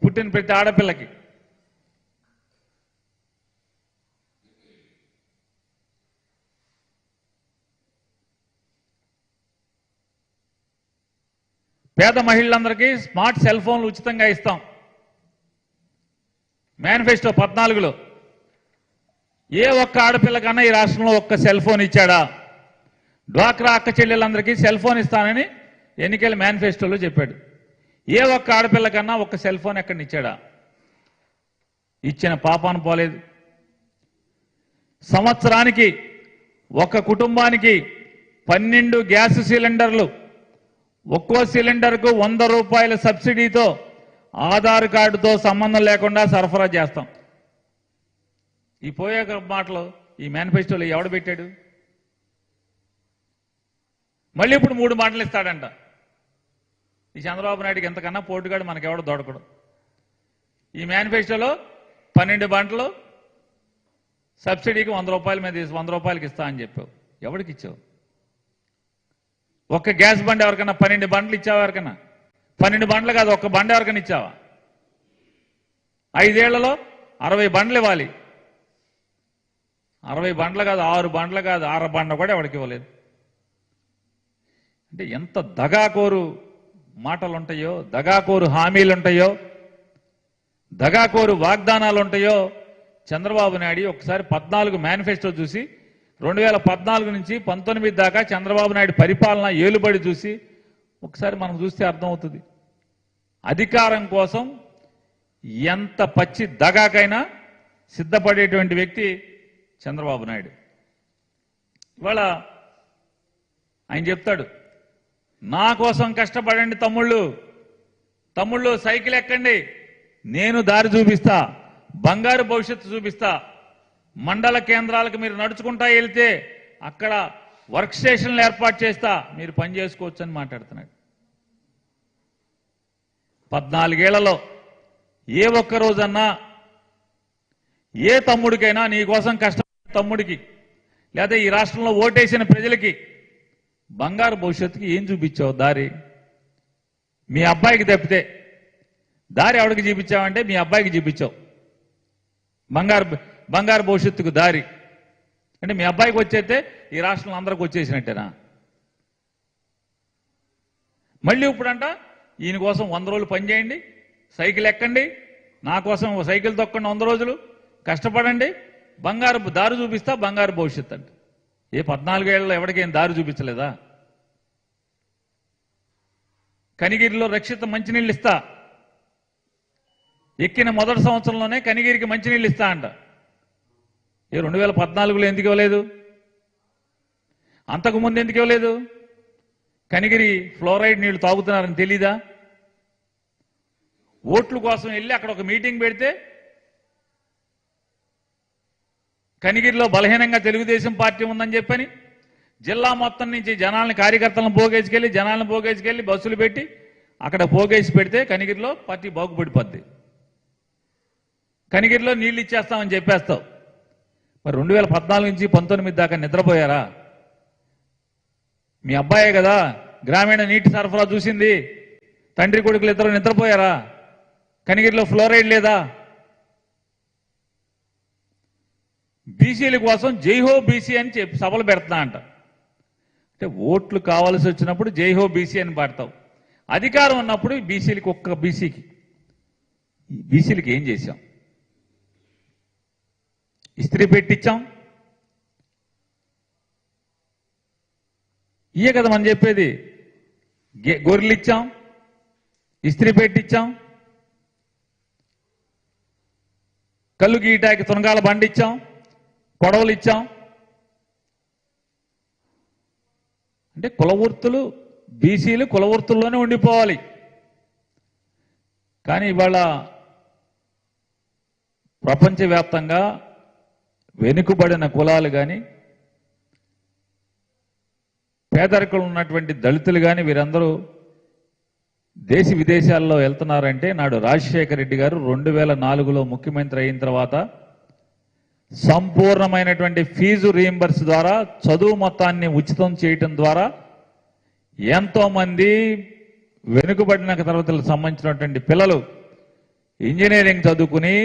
పుట్టిన ప్రతి ఆడపిల్లకి. పేద మహిళలందరికీ స్మార్ట్ సెల్ ఫోన్లు ఉచితంగా ఇస్తాం. మేనిఫెస్టో 14లో ఏ ఒక్క ఆడపిల్లకన్నా ఈ రాష్ట్రంలో ఒక్క సెల్ ఫోన్ ఇచ్చాడా? డ్వాక్రా అక్క చెల్లెలందరికీ సెల్ ఫోన్ ఇస్తానని ఎన్నికల మేనిఫెస్టోలో చెప్పాడు. ఏ ఒక్క ఆడపిల్లకన్నా ఒక్క సెల్ ఫోన్ ఎక్కడ ఇచ్చాడా? ఇచ్చిన పాపాన పోలేదు. సంవత్సరానికి ఒక కుటుంబానికి 12 గ్యాస్ సిలిండర్లు, ఒక్కో సిలిండర్కు 100 రూపాయల సబ్సిడీతో ఆధార్ కార్డుతో సంబంధం లేకుండా సరఫరా చేస్తాం. ఈ పోయే మాటలు ఈ మేనిఫెస్టోలో ఎవడు పెట్టాడు? మళ్ళీ ఇప్పుడు 3 మాటలు ఇస్తాడంట. ఈ చంద్రబాబు నాయుడికి ఎంతకన్నా పోటుగాడు మనకెవడు దొడకడు. ఈ మేనిఫెస్టోలో 12 బండ్లు సబ్సిడీకి 100 రూపాయల మీద 100 రూపాయలకి ఇస్తా అని చెప్పావు. ఎవరికి ఇచ్చావు? ఒక్క గ్యాస్ బండి ఎవరికన్నా 12 బండ్లు ఇచ్చావా? ఎవరికన్నా 12 బండ్లు కాదు, ఒక్క బండి ఎవరికన్నా ఇచ్చావా? 5 ఏళ్లలో 60 బండ్లు ఇవ్వాలి. 60 బండ్లు కాదు, 6 బండ్లు కాదు, 6 బండ్లు కూడా ఎవరికి ఇవ్వలేదు. అంటే ఎంత దగాకోరు మాటలు ఉంటాయో, దగాకోరు హామీలు ఉంటాయో, దగాకోరు వాగ్దానాలు ఉంటాయో. చంద్రబాబు నాయుడు ఒకసారి 14 మేనిఫెస్టో చూసి 2014 నుంచి 19 దాకా చంద్రబాబు నాయుడు పరిపాలన ఏలుబడి చూసి ఒకసారి మనం చూస్తే అర్థమవుతుంది. అధికారం కోసం ఎంత పచ్చి దగాకైనా సిద్ధపడేటువంటి వ్యక్తి చంద్రబాబు నాయుడు. ఇవాళ ఆయన చెప్తాడు, నా కోసం కష్టపడండి తమ్ముళ్ళు సైకిల్ ఎక్కండి, నేను దారి చూపిస్తా, బంగారు భవిష్యత్తు చూపిస్తా, మండల కేంద్రాలకు మీరు నడుచుకుంటా వెళ్తే అక్కడ వర్క్ స్టేషన్లు ఏర్పాటు చేస్తా, మీరు పని చేసుకోవచ్చు అని మాట్లాడుతున్నాడు. 14 ఏళ్లలో ఏ ఒక్క రోజన్నా ఏ తమ్ముడికైనా నీ కోసం కష్టపడే తమ్ముడికి లేదా ఈ రాష్ట్రంలో ఓటేసిన ప్రజలకి బంగారు భవిష్యత్తుకి ఏం చూపించావు దారి? మీ అబ్బాయికి తప్పితే దారి ఎవరికి చూపించావంటే మీ అబ్బాయికి చూపించావు బంగారు భవిష్యత్తుకు దారి. అంటే మీ అబ్బాయికి వచ్చేస్తే ఈ రాష్ట్రంలో అందరికి వచ్చేసినట్టేనా? మళ్ళీ ఇప్పుడంట ఈయన కోసం 100 రోజులు పనిచేయండి, సైకిల్ ఎక్కండి, నా కోసం సైకిల్ తొక్కండి 100 రోజులు కష్టపడండి, బంగారు దారి చూపిస్తా, బంగారు భవిష్యత్తు అంటే. ఏ 14 ఏళ్ళలో ఎవరికేం దారి చూపించలేదా? కనిగిరిలో రక్షిత మంచినీళ్ళు ఇస్తా, ఎక్కిన మొదటి సంవత్సరంలోనే కనిగిరికి మంచినీళ్ళు ఇస్తా అంట. ఏ 2014లో ఎందుకు ఇవ్వలేదు? అంతకుముందు ఎందుకు ఇవ్వలేదు? కనిగిరి ఫ్లోరైడ్ నీళ్లు తాగుతున్నారని తెలీదా? ఓట్ల కోసం వెళ్ళి అక్కడ ఒక మీటింగ్ పెడితే కనిగిరిలో బలహీనంగా తెలుగుదేశం పార్టీ ఉందని చెప్పని జిల్లా మొత్తం నుంచి జనాలను, కార్యకర్తలను పోగేసుకెళ్లి బస్సులు పెట్టి అక్కడ పోగేసి పెడితే కనిగిరిలో పార్టీ బాగుపడిపోద్ది. కనిగిరిలో నీళ్లు ఇచ్చేస్తామని చెప్పేస్తావు. మరి 2014 నుంచి 19 దాకా నిద్రపోయారా? మీ అబ్బాయే కదా గ్రామీణ నీటి సరఫరా చూసింది. తండ్రి కొడుకులు ఇద్దరు నిద్రపోయారా? కనిగిరిలో ఫ్లోరైడ్ లేదా? బీసీల కోసం జైహో బీసీ అని చెప్పి సభలు పెడుతున్నా అంట. అంటే ఓట్లు కావాల్సి వచ్చినప్పుడు జైహో బీసీ అని పాడతావు, అధికారం ఉన్నప్పుడు బీసీలకి ఒక్క బీసీలకి ఏం చేశాం? ఇస్త్రీ పెట్టించాం. ఇయే కదా మనం చెప్పేది. గొర్రెలు ఇచ్చాం, ఇస్త్రీ పెట్టించాం, కళ్ళు గీయటానికి తునగాల బండి ఇచ్చాం, కొడవలు ఇచ్చాం. అంటే కులవృత్తులు, బీసీలు కులవృత్తుల్లోనే ఉండిపోవాలి. కానీ ఇవాళ ప్రపంచవ్యాప్తంగా వెనుకబడిన కులాలు కానీ, పేదరికలు ఉన్నటువంటి దళితులు కానీ వీరందరూ దేశ విదేశాల్లో వెళ్తున్నారంటే నాడు రాజశేఖర రెడ్డి గారు 2004లో ముఖ్యమంత్రి అయిన తర్వాత సంపూర్ణమైనటువంటి ఫీజు రీయింబర్స్ ద్వారా చదువు మొత్తాన్ని ఉచితం చేయటం ద్వారా ఎంతో మంది వెనుకబడిన తరగతులకు సంబంధించినటువంటి పిల్లలు ఇంజనీరింగ్ చదువుకుని,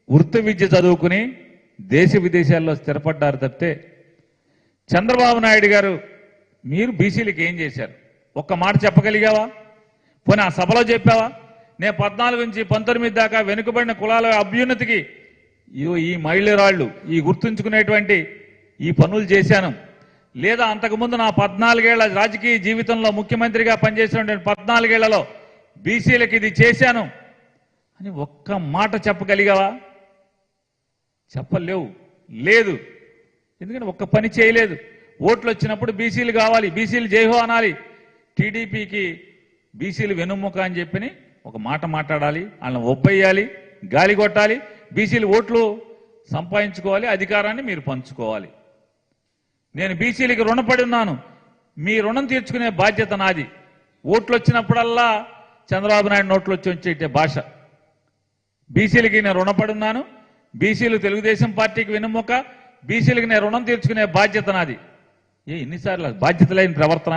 వృత్తి విద్య చదువుకుని దేశ విదేశాల్లో స్థిరపడ్డారు తప్పితే చంద్రబాబు నాయుడు గారు మీరు బీసీలకు ఏం చేశారు? ఒక్క మాట చెప్పగలిగావా? పోనీ ఆ సభలో చెప్పావా? నేను 14 నుంచి 19 దాకా వెనుకబడిన కులాల అభ్యున్నతికి ఈ మహిళరాళ్ళు ఈ గుర్తుంచుకునేటువంటి ఈ పనులు చేశాను, లేదా అంతకుముందు నా 14 ఏళ్ల రాజకీయ జీవితంలో ముఖ్యమంత్రిగా పనిచేసినటువంటి 14 ఏళ్లలో బీసీలకు ఇది చేశాను అని ఒక్క మాట చెప్పగలిగావా? చెప్పలేవు. లేదు, ఎందుకంటే ఒక్క పని చేయలేదు. ఓట్లు వచ్చినప్పుడు బీసీలు కావాలి, బీసీలు జైహో అనాలి, టీడీపీకి బీసీలు వెనుముక అని చెప్పి ఒక మాట మాట్లాడాలి, వాళ్ళని ఒప్పేయాలి, గాలి కొట్టాలి, బీసీలు ఓట్లు సంపాదించుకోవాలి, అధికారాన్ని మీరు పంచుకోవాలి. నేను బీసీలకి రుణపడి ఉన్నాను, మీ రుణం తీర్చుకునే బాధ్యత నాది. ఓట్లు వచ్చినప్పుడల్లా చంద్రబాబు నాయుడు నోట్లు వచ్చే భాష. బీసీలకి నేను రుణపడి ఉన్నాను, బీసీలు తెలుగుదేశం పార్టీకి వెనుముక, బీసీలకి నేను రుణం తీర్చుకునే బాధ్యత నాది. ఎన్నిసార్లు బాధ్యత లేని ప్రవర్తన,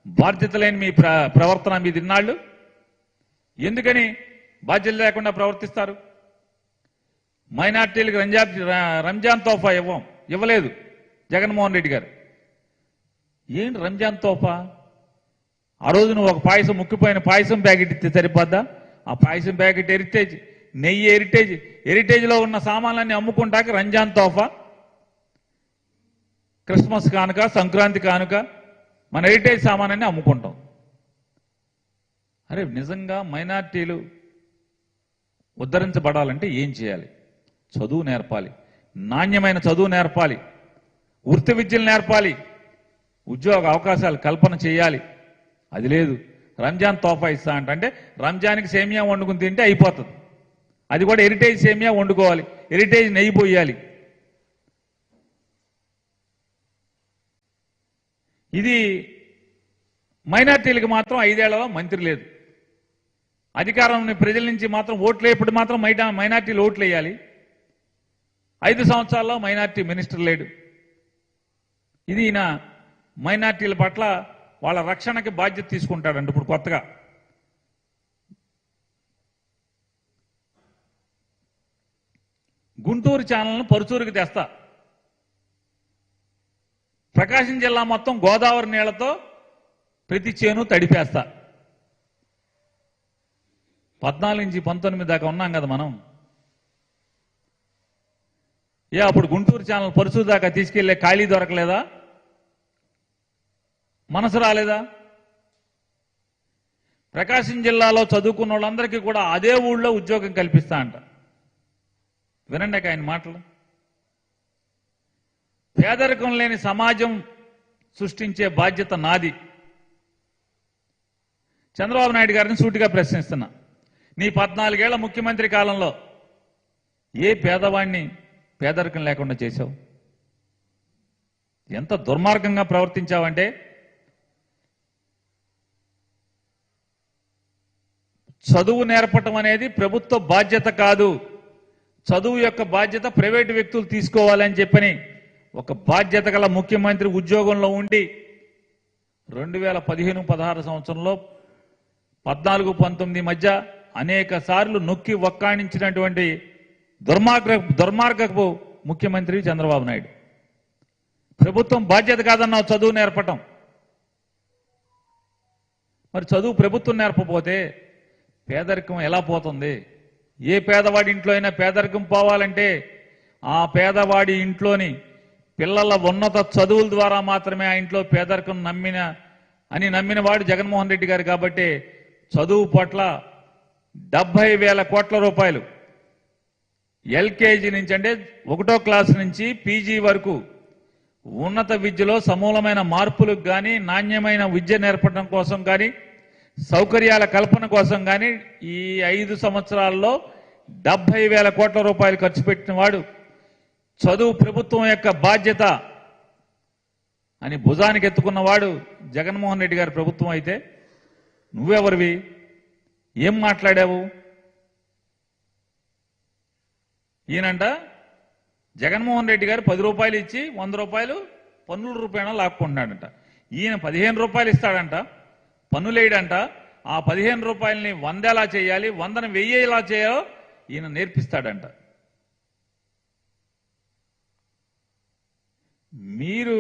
బాధ్యత లేని మీ ప్రవర్తన మీ దిన్నాళ్ళు ఎందుకని బాధ్యత లేకుండా ప్రవర్తిస్తారు? మైనార్టీలకు రంజాన్ తోఫా ఇవ్వలేదు జగన్మోహన్ రెడ్డి గారు. ఏంటి రంజాన్ తోఫా? ఆ రోజు నువ్వు ఒక పాయసం, ముక్కిపోయిన పాయసం ప్యాకెట్ ఇస్తే సరిపోద్దా? ఆ పాయసం ప్యాకెట్ హెరిటేజ్, నెయ్యి హెరిటేజ్లో ఉన్న సామాన్లన్నీ అమ్ముకుంటాక రంజాన్ తోఫా, క్రిస్మస్ కానుక, సంక్రాంతి కానుక, మన హెరిటేజ్ సామానాన్ని అమ్ముకుంటాం. అరే నిజంగా మైనార్టీలు ఉద్ధరించబడాలంటే ఏం చేయాలి? చదువు నేర్పాలి, నాణ్యమైన చదువు నేర్పాలి, వృత్తి విద్యలు నేర్పాలి, ఉద్యోగ అవకాశాలు కల్పన చేయాలి. అది లేదు. రంజాన్ తోఫా ఇస్తా అంటే రంజాన్కి సేమియా వండుకుని తింటే అయిపోతుంది. అది కూడా హెరిటేజ్ సేమియా వండుకోవాలి, హెరిటేజ్ నెయ్యి పోయాలి. ఇది మైనార్టీలకు మాత్రం 5 ఏళ్లలో మంత్రి లేదు. అధికారం ప్రజల నుంచి మాత్రం ఓట్లు ఇప్పుడు మాత్రం మైనార్టీలు ఓట్లు వేయాలి. 5 సంవత్సరాల్లో మైనార్టీ మినిస్టర్ లేడు. ఇది ఈయన మైనార్టీల పట్ల వాళ్ళ రక్షణకి బాధ్యత తీసుకుంటాడంట. ఇప్పుడు కొత్తగా గుంటూరు ఛానల్ను పరుచూరుకి తెస్తా, ప్రకాశం జిల్లా మొత్తం గోదావరి నీళ్లతో ప్రతి చేను తడిపేస్తా. 14 నుంచి 19 దాకా ఉన్నాం కదా మనం. అప్పుడు గుంటూరు ఛానల్ పరుచూరు దాకా తీసుకెళ్లే ఖాళీ దొరకలేదా? మనసు రాలేదా? ప్రకాశం జిల్లాలో చదువుకున్న వాళ్ళందరికీ కూడా అదే ఊళ్ళో ఉద్యోగం కల్పిస్తా అంట. వినండి ఆయన మాటలు. పేదరికం లేని సమాజం సృష్టించే బాధ్యత నాది. చంద్రబాబు నాయుడు గారిని సూటిగా ప్రశ్నిస్తున్నా, నీ 14 ఏళ్ల ముఖ్యమంత్రి కాలంలో ఏ పేదవాడిని పేదరికం లేకుండా చేశావు? ఎంత దుర్మార్గంగా ప్రవర్తించావంటే చదువు నేర్పటం అనేది ప్రభుత్వ బాధ్యత కాదు, చదువు యొక్క బాధ్యత ప్రైవేటు వ్యక్తులు తీసుకోవాలని చెప్పని ఒక బాధ్యత గల ముఖ్యమంత్రి ఉద్యోగంలో ఉండి 2015-16 సంవత్సరంలో 14-19 మధ్య అనేక సార్లు నొక్కి వక్కాణించినటువంటి దుర్మార్గపు ముఖ్యమంత్రి చంద్రబాబు నాయుడు. ప్రభుత్వం బాధ్యత కాదన్నావు చదువు నేర్పటం. మరి చదువు ప్రభుత్వం నేర్పపోతే పేదరికం ఎలా పోతుంది? ఏ పేదవాడి ఇంట్లో అయినా పేదరికం పోవాలంటే ఆ పేదవాడి ఇంట్లోని పిల్లల ఉన్నత చదువుల ద్వారా మాత్రమే ఆ ఇంట్లో పేదరికం నమ్మిన వాడు జగన్మోహన్ రెడ్డి గారు. కాబట్టి చదువు పట్ల 70,000 కోట్ల రూపాయలు ఎల్కేజీ నుంచి అంటే 1వ క్లాసు నుంచి పీజీ వరకు ఉన్నత విద్యలో సమూలమైన మార్పులకు కానీ, నాణ్యమైన విద్య నేర్పడం కోసం కానీ, సౌకర్యాల కల్పన కోసం కానీ ఈ 5 సంవత్సరాల్లో 70,000 కోట్ల రూపాయలు ఖర్చు పెట్టిన వాడు. చదువు ప్రభుత్వం యొక్క బాధ్యత అని భుజానికి ఎత్తుకున్నవాడు జగన్మోహన్ రెడ్డి గారి ప్రభుత్వం అయితే నువ్వెవరివి? ఏం మాట్లాడావు? ఈయనంట జగన్మోహన్ రెడ్డి గారు 10 రూపాయలు ఇచ్చి 100 రూపాయలు పన్నుల రూపాయన లాక్కుంటున్నాడంట. ఈయన 15 రూపాయలు ఇస్తాడంట, పన్నులేయడంట. ఆ 15 రూపాయలని 100 ఎలా చేయాలి, 100ని 1000 ఎలా చేయాలో ఈయన నేర్పిస్తాడంట. మీరు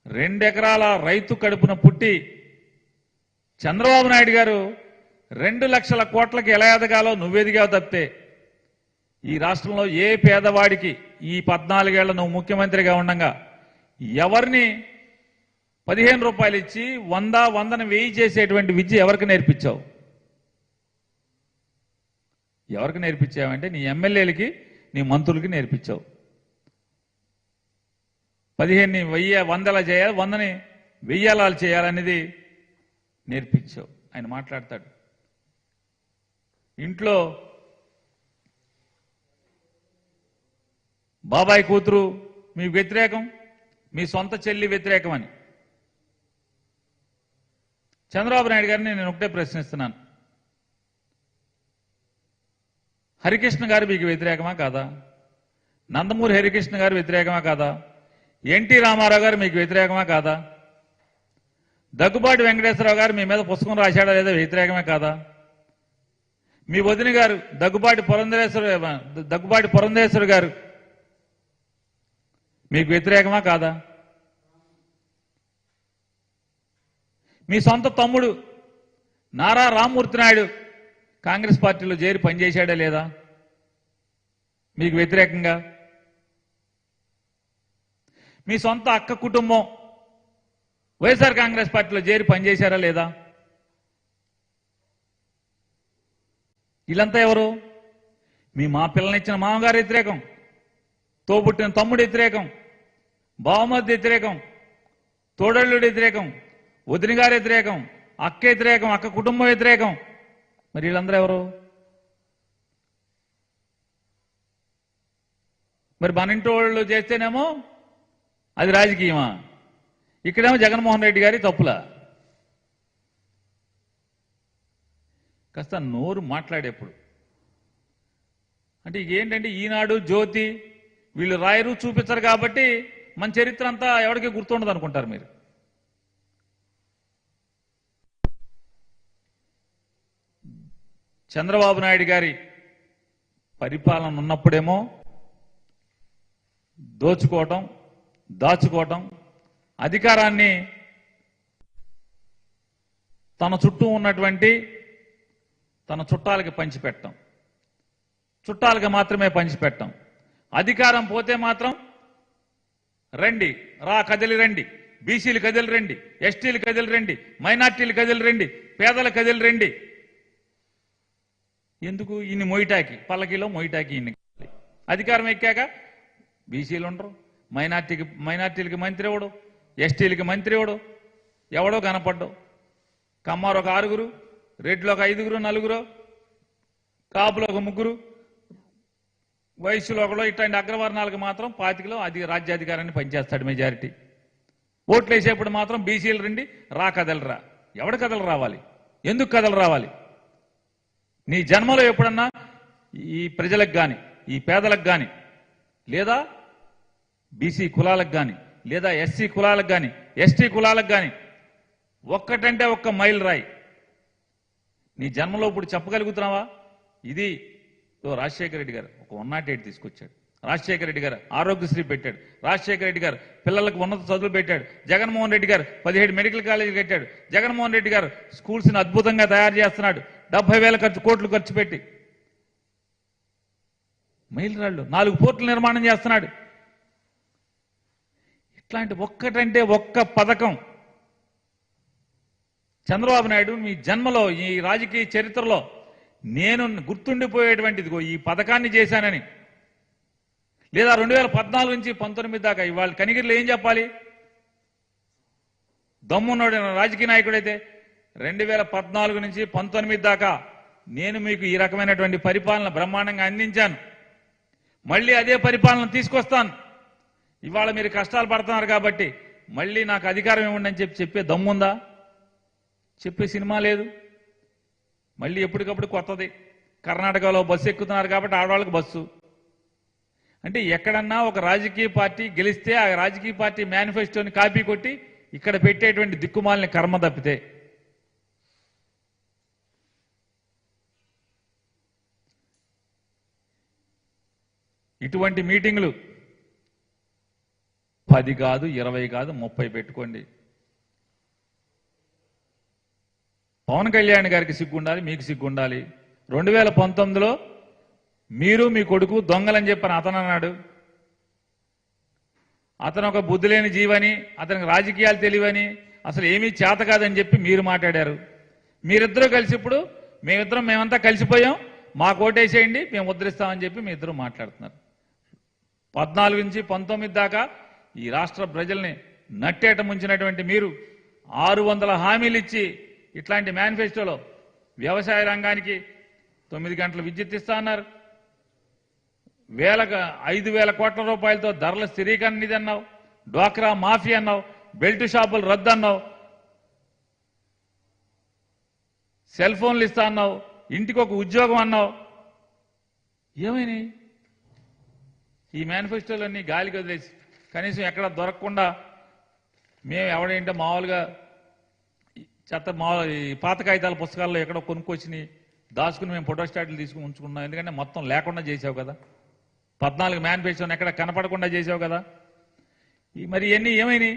2 ఎకరాల రైతు కడుపున పుట్టి చంద్రబాబు నాయుడు గారు 2 లక్షల కోట్లకి ఎలా ఎదగాలో నువ్వెదిగావు తప్పితే ఈ రాష్ట్రంలో ఏ పేదవాడికి ఈ 14 ఏళ్ల నువ్వు ముఖ్యమంత్రిగా ఉండగా ఎవరిని 15 రూపాయలు ఇచ్చి 100ని 1000 చేసేటువంటి విద్య ఎవరికి నేర్పించావు? ఎవరికి నేర్పించావంటే నీ ఎమ్మెల్యేలకి, నీ మంత్రులకి నేర్పించావు. 15ని 100 చేయాలి, 100ని 1000 చేయాలనేది నేర్పించావు. ఆయన మాట్లాడతాడు. ఇంట్లో బాబాయ్ కూతురు మీకు వ్యతిరేకం, మీ సొంత చెల్లి వ్యతిరేకం అని చంద్రబాబు నాయుడు గారిని నేను ఒకటే ప్రశ్నిస్తున్నాను. హరికృష్ణ గారు మీకు వ్యతిరేకమా కాదా? నందమూరి హరికృష్ణ గారు వ్యతిరేకమా కాదా? ఎన్టీ రామారావు గారు మీకు వ్యతిరేకమా కాదా? దగ్గుబాటి వెంకటేశ్వరరావు గారు మీ మీద పుస్తకం రాశాడా లేదా? వ్యతిరేకమే కాదా? మీ వదిన గారు దగ్గుబాటి పురంధేశ్వర గారు మీకు వ్యతిరేకమా కాదా? మీ సొంత తమ్ముడు నారా రామ్మూర్తి నాయుడు కాంగ్రెస్ పార్టీలో చేరి పనిచేశాడా లేదా మీకు వ్యతిరేకంగా? మీ సొంత అక్క కుటుంబం వైఎస్ఆర్ కాంగ్రెస్ పార్టీలో చేరి పనిచేశారా లేదా? వీళ్ళంతా ఎవరు? మా పిల్లనిచ్చిన మామగారు వ్యతిరేకం, తోబుట్టిన తమ్ముడు వ్యతిరేకం, బావమర్ది వ్యతిరేకం, తోడళ్ళుడు వ్యతిరేకం, వదిన గారు వ్యతిరేకం, అక్క వ్యతిరేకం, అక్క కుటుంబం వ్యతిరేకం. మరి వీళ్ళందరూ ఎవరు? మరి మన ఇంటి వాళ్ళు చేస్తేనేమో అది రాజకీయమా? ఇక్కడేమో జగన్మోహన్ రెడ్డి గారి తప్పులా? కాస్త నోరు మాట్లాడేప్పుడు అంటే ఏంటంటే ఈనాడు, జ్యోతి వీళ్ళు రాయరు, చూపించరు కాబట్టి మన చరిత్ర అంతా ఎవరికి గుర్తుండదు అనుకుంటారు మీరు. చంద్రబాబు నాయుడు గారి పరిపాలన ఉన్నప్పుడేమో దోచుకోవటం, దాచుకోవటం, అధికారాన్ని తన చుట్టూ ఉన్నటువంటి తన చుట్టాలకి పంచిపెట్టడం, చుట్టాలకి మాత్రమే పంచిపెట్టడం. అధికారం పోతే మాత్రం రండి, కదిలి రండి, బీసీలు కదిలి రండి, ఎస్టీలు కదిలి రండి, మైనార్టీలు కదిలి రండి, పేదలు కదిలి రండి. ఎందుకు? ఇన్ని మొయిటాకి, పల్లకిలో మొయిటాకి ఇన్ని. అధికారం ఎక్కాక బీసీలు ఉండరు, మైనార్టీలకి మంత్రి ఎవడు, ఎస్టీలకి మంత్రి ఎవడో కనపడ్డావు. కమ్మారు ఒక 6, రెడ్లు ఒక 5, 4, కాపులు ఒక 3, వయసులో ఒకడో, ఇట్లాంటి అగ్రవర్ణాలకు మాత్రం 25లో అది రాజ్యాధికారాన్ని పనిచేస్తాడు మెజారిటీ. ఓట్లు వేసేప్పుడు మాత్రం బీసీలు రండి, కదలరా. ఎవడు కదలు రావాలి? ఎందుకు కదలు రావాలి? నీ జన్మలో ఎప్పుడన్నా ఈ ప్రజలకు కానీ, ఈ పేదలకు కానీ, లేదా బీసీ కులాలకు కానీ, లేదా ఎస్సీ కులాలకు కానీ, ఎస్టీ కులాలకు కానీ ఒక్కటంటే ఒక్క మైలు రాయి నీ జన్మలో ఇప్పుడు చెప్పగలుగుతున్నావా? ఇది రాజశేఖర రెడ్డి గారు ఒక 108 తీసుకొచ్చాడు. రాజశేఖర రెడ్డి గారు ఆరోగ్యశ్రీ పెట్టాడు. రాజశేఖర రెడ్డి గారు పిల్లలకు ఉన్నత చదువులు పెట్టాడు. జగన్మోహన్ రెడ్డి గారు 17 మెడికల్ కాలేజీలు కట్టాడు. జగన్మోహన్ రెడ్డి గారు స్కూల్స్ని అద్భుతంగా తయారు చేస్తున్నాడు. 70,000 కోట్లు ఖర్చు పెట్టి. మైలురాళ్ళు 4 పోర్టులు నిర్మాణం చేస్తున్నాడు. ఇట్లాంటి ఒక్కటంటే ఒక్క పథకం చంద్రబాబు నాయుడు మీ జన్మలో ఈ రాజకీయ చరిత్రలో నేను గుర్తుండిపోయేటువంటిది ఈ పథకాన్ని చేశానని, లేదా 2014 నుంచి 19 దాకా ఇవాళ కనిగిరిలో ఏం చెప్పాలి? దమ్మున్నాడు రాజకీయ నాయకుడైతే 2014 నుంచి 19 దాకా నేను మీకు ఈ రకమైనటువంటి పరిపాలన బ్రహ్మాండంగా అందించాను, మళ్ళీ అదే పరిపాలన తీసుకొస్తాను. ఇవాళ మీరు కష్టాలు పడుతున్నారు కాబట్టి మళ్ళీ నాకు అధికారం ఇవ్వండి అని చెప్పే దమ్ముందా? చెప్పే సినిమా లేదు. మళ్ళీ ఎప్పటికప్పుడు కొత్తది. కర్ణాటకలో బస్సు ఎక్కుతున్నారు కాబట్టి ఆడవాళ్ళకి బస్సు. అంటే ఎక్కడన్నా ఒక రాజకీయ పార్టీ గెలిస్తే ఆ రాజకీయ పార్టీ మేనిఫెస్టోని కాపీ కొట్టి ఇక్కడ పెట్టేటువంటి దిక్కుమాలిన కర్మ తప్పితే ఇటువంటి మీటింగులు 10 కాదు, 20 కాదు, 30 పెట్టుకోండి. పవన్ కళ్యాణ్ గారికి సిగ్గుండాలి, మీకు సిగ్గుండాలి. 2019లో మీరు మీ కొడుకు దొంగలని చెప్పని అతను అన్నాడు. అతను ఒక బుద్ధి లేని జీవని, అతనికి రాజకీయాలు తెలియని, అసలు ఏమీ చేత కాదని చెప్పి మీరు మాట్లాడారు. మీరిద్దరూ కలిసి ఇప్పుడు మేమంతా కలిసిపోయాం, మాకు ఓటేసేయండి, మేము ముద్రిస్తామని చెప్పి మీ ఇద్దరు మాట్లాడుతున్నారు. 14 నుంచి 19 దాకా ఈ రాష్ట్ర ప్రజల్ని నట్టేట ముంచినటువంటి మీరు 600 హామీలు ఇచ్చి ఇట్లాంటి మేనిఫెస్టోలో వ్యవసాయ రంగానికి 9 గంటల విద్యుత్ ఇస్తా అన్నారు, 5,000 కోట్ల రూపాయలతో ధరల స్థిరీకరణ నిధి అన్నావు, డ్వాక్రా మాఫీ అన్నావు, బెల్ట్ షాపులు రద్దు అన్నావు, సెల్ ఫోన్లు ఇస్తా అన్నావు, ఇంటికి ఒక ఉద్యోగం అన్నావు. ఏమైనాయి ఈ మేనిఫెస్టోలన్నీ? గాలికి వదిలేసి కనీసం ఎక్కడ దొరకకుండా మేము ఎవడేంటో మామూలుగా పాత కాగితాల పుస్తకాల్లో ఎక్కడో కొనుక్కొచ్చి దాచుకుని మేము ఫోటోస్టాట్లు తీసుకుని ఉంచుకున్నాం. ఎందుకంటే మొత్తం లేకుండా చేసావు కదా, 14 మేనిఫెస్టోని ఎక్కడ కనపడకుండా చేసావు కదా. మరి ఇవన్నీ ఏమైనాయి?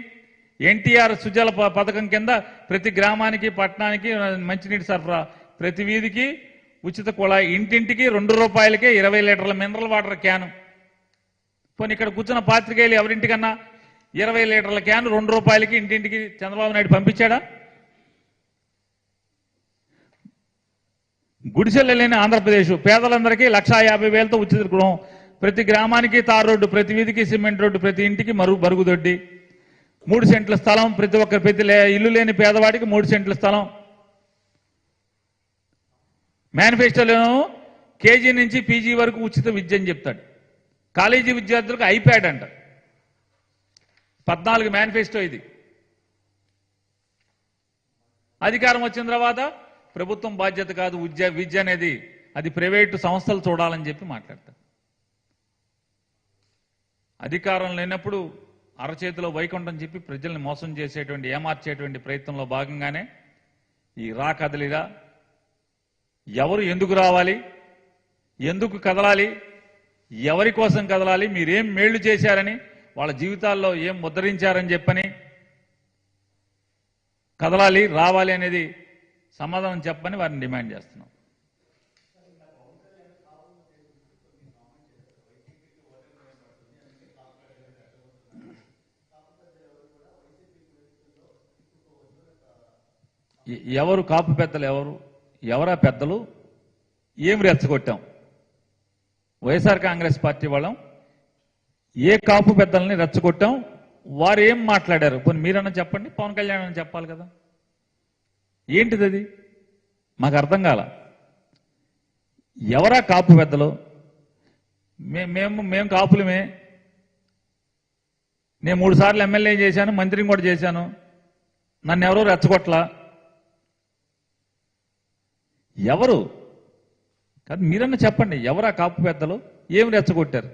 ఎన్టీఆర్ సుజల పథకం కింద ప్రతి గ్రామానికి పట్టణానికి మంచినీటి సరఫరా, ప్రతి వీధికి ఉచిత కుళాయి, ఇంటింటికి 2 రూపాయలకే 20 లీటర్ల మినరల్ వాటర్ క్యాను. పోనీ ఇక్కడ కూర్చున్న పాత్రికేయులు ఎవరింటికన్నా 20 లీటర్ల క్యాన్ 2 రూపాయలకి ఇంటింటికి చంద్రబాబు నాయుడు పంపించాడా? గుడిసెలు లేని ఆంధ్రప్రదేశ్ పేదలందరికీ 1,50,000తో ఉచిత గృహం, ప్రతి గ్రామానికి తార్ రోడ్డు, ప్రతి వీధికి సిమెంట్ రోడ్డు, ప్రతి ఇంటికి బరుగుదొడ్డి, 3 సెంట్ల స్థలం, ప్రతి ఇల్లు లేని పేదవాడికి 3 సెంట్ల స్థలం. మేనిఫెస్టోలో కేజీ నుంచి పీజీ వరకు ఉచిత విద్య అని చెప్తాడు. కాలేజీ విద్యార్థులకు ఐప్యాడ్ అంట. 14 మేనిఫెస్టో ఇది. అధికారం వచ్చిన తర్వాత ప్రభుత్వం బాధ్యత కాదు, విద్య అనేది అది ప్రైవేటు సంస్థలు చూడాలని చెప్పి మాట్లాడతారు. అధికారం లేనప్పుడు అరచేతిలో వైకుంఠం చెప్పి ప్రజల్ని మోసం చేసేటువంటి, ఏమార్చేటువంటి ప్రయత్నంలో భాగంగానే ఈ కదలిరా, ఎవరు ఎందుకు రావాలి, ఎందుకు కదలాలి, ఎవరి కోసం కదలాలి, మీరేం మేళ్లు చేశారని, వాళ్ళ జీవితాల్లో ఏం ముద్రించారని చెప్పని కదలాలి, రావాలి అనేది సమాధానం చెప్పని వారిని డిమాండ్ చేస్తున్నాం. ఎవరు కాపు పెద్దలు? ఎవరా పెద్దలు? ఏం రెచ్చగొట్టాం? వైఎస్ఆర్ కాంగ్రెస్ పార్టీ వాళ్ళం ఏ కాపు పెద్దల్ని రెచ్చగొట్టాం? వారు ఏం మాట్లాడారు? పోనీ మీరన్నా చెప్పండి, పవన్ కళ్యాణ్ అని చెప్పాలి కదా. ఏంటిది అది? మాకు అర్థం కాల. ఎవరా కాపు పెద్దలు? మేము కాపులమే. నేను 3 సార్లు ఎమ్మెల్యే చేశాను, మంత్రిని కూడా చేశాను, నన్ను ఎవరో రెచ్చగొట్లా. ఎవరు కాదు, మీరన్నా చెప్పండి, ఎవరా కాపు పెద్దలు? ఏం రెచ్చగొట్టారు?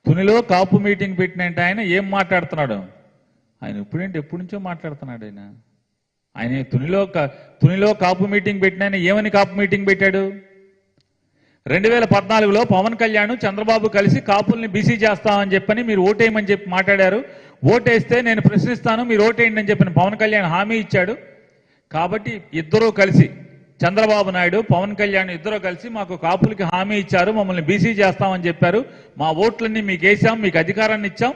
తునిలో కాపు మీటింగ్ పెట్టినంటే ఆయన ఏం మాట్లాడుతున్నాడు? ఆయన ఎప్పటి నుంచో మాట్లాడుతున్నాడు. ఆయన తునిలో కాపు మీటింగ్ పెట్టిన ఆయన ఏమని కాపు మీటింగ్ పెట్టాడు? 2014లో పవన్ కళ్యాణ్ చంద్రబాబు కలిసి కాపుల్ని బీసీ చేస్తామని చెప్పని మీరు ఓటేయమని చెప్పి మాట్లాడారు. ఓటేస్తే నేను ప్రశ్నిస్తాను, మీరు ఓటేయండి అని చెప్పిన పవన్ కళ్యాణ్ హామీ ఇచ్చాడు. కాబట్టి ఇద్దరూ కలిసి, చంద్రబాబు నాయుడు పవన్ కళ్యాణ్ ఇద్దరూ కలిసి మాకు కాపులకి హామీ ఇచ్చారు, మమ్మల్ని బీసీ చేస్తామని చెప్పారు. మా ఓట్లన్నీ మీకు వేసాం, మీకు అధికారాన్ని ఇచ్చాం,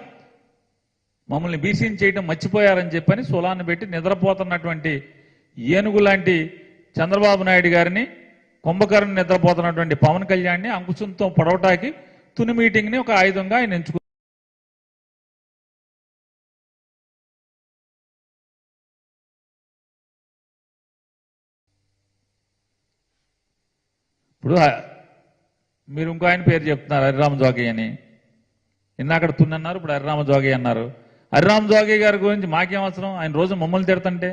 మమ్మల్ని బీసీని చేయడం మర్చిపోయారని చెప్పని సోలాన్ని పెట్టి నిద్రపోతున్నటువంటి ఏనుగు లాంటి చంద్రబాబు నాయుడు గారిని, కుంభకర్ణ నిద్రపోతున్నటువంటి పవన్ కళ్యాణ్ని అంకుశంతో పొడవటానికి తుని మీటింగ్ని ఒక ఆయుధంగా ఆయన ఎంచుకున్నారు. ఇప్పుడు మీరు ఇంకో ఆయన పేరు చెప్తున్నారు, హరిరామ జోగి అని. అక్కడ తుని అన్నారు, ఇప్పుడు హరిరామ జోగి అన్నారు. హరిరామ జోగి గారి గురించి మాకేం అవసరం? ఆయన రోజు మమ్మల్ని తిడతంటే.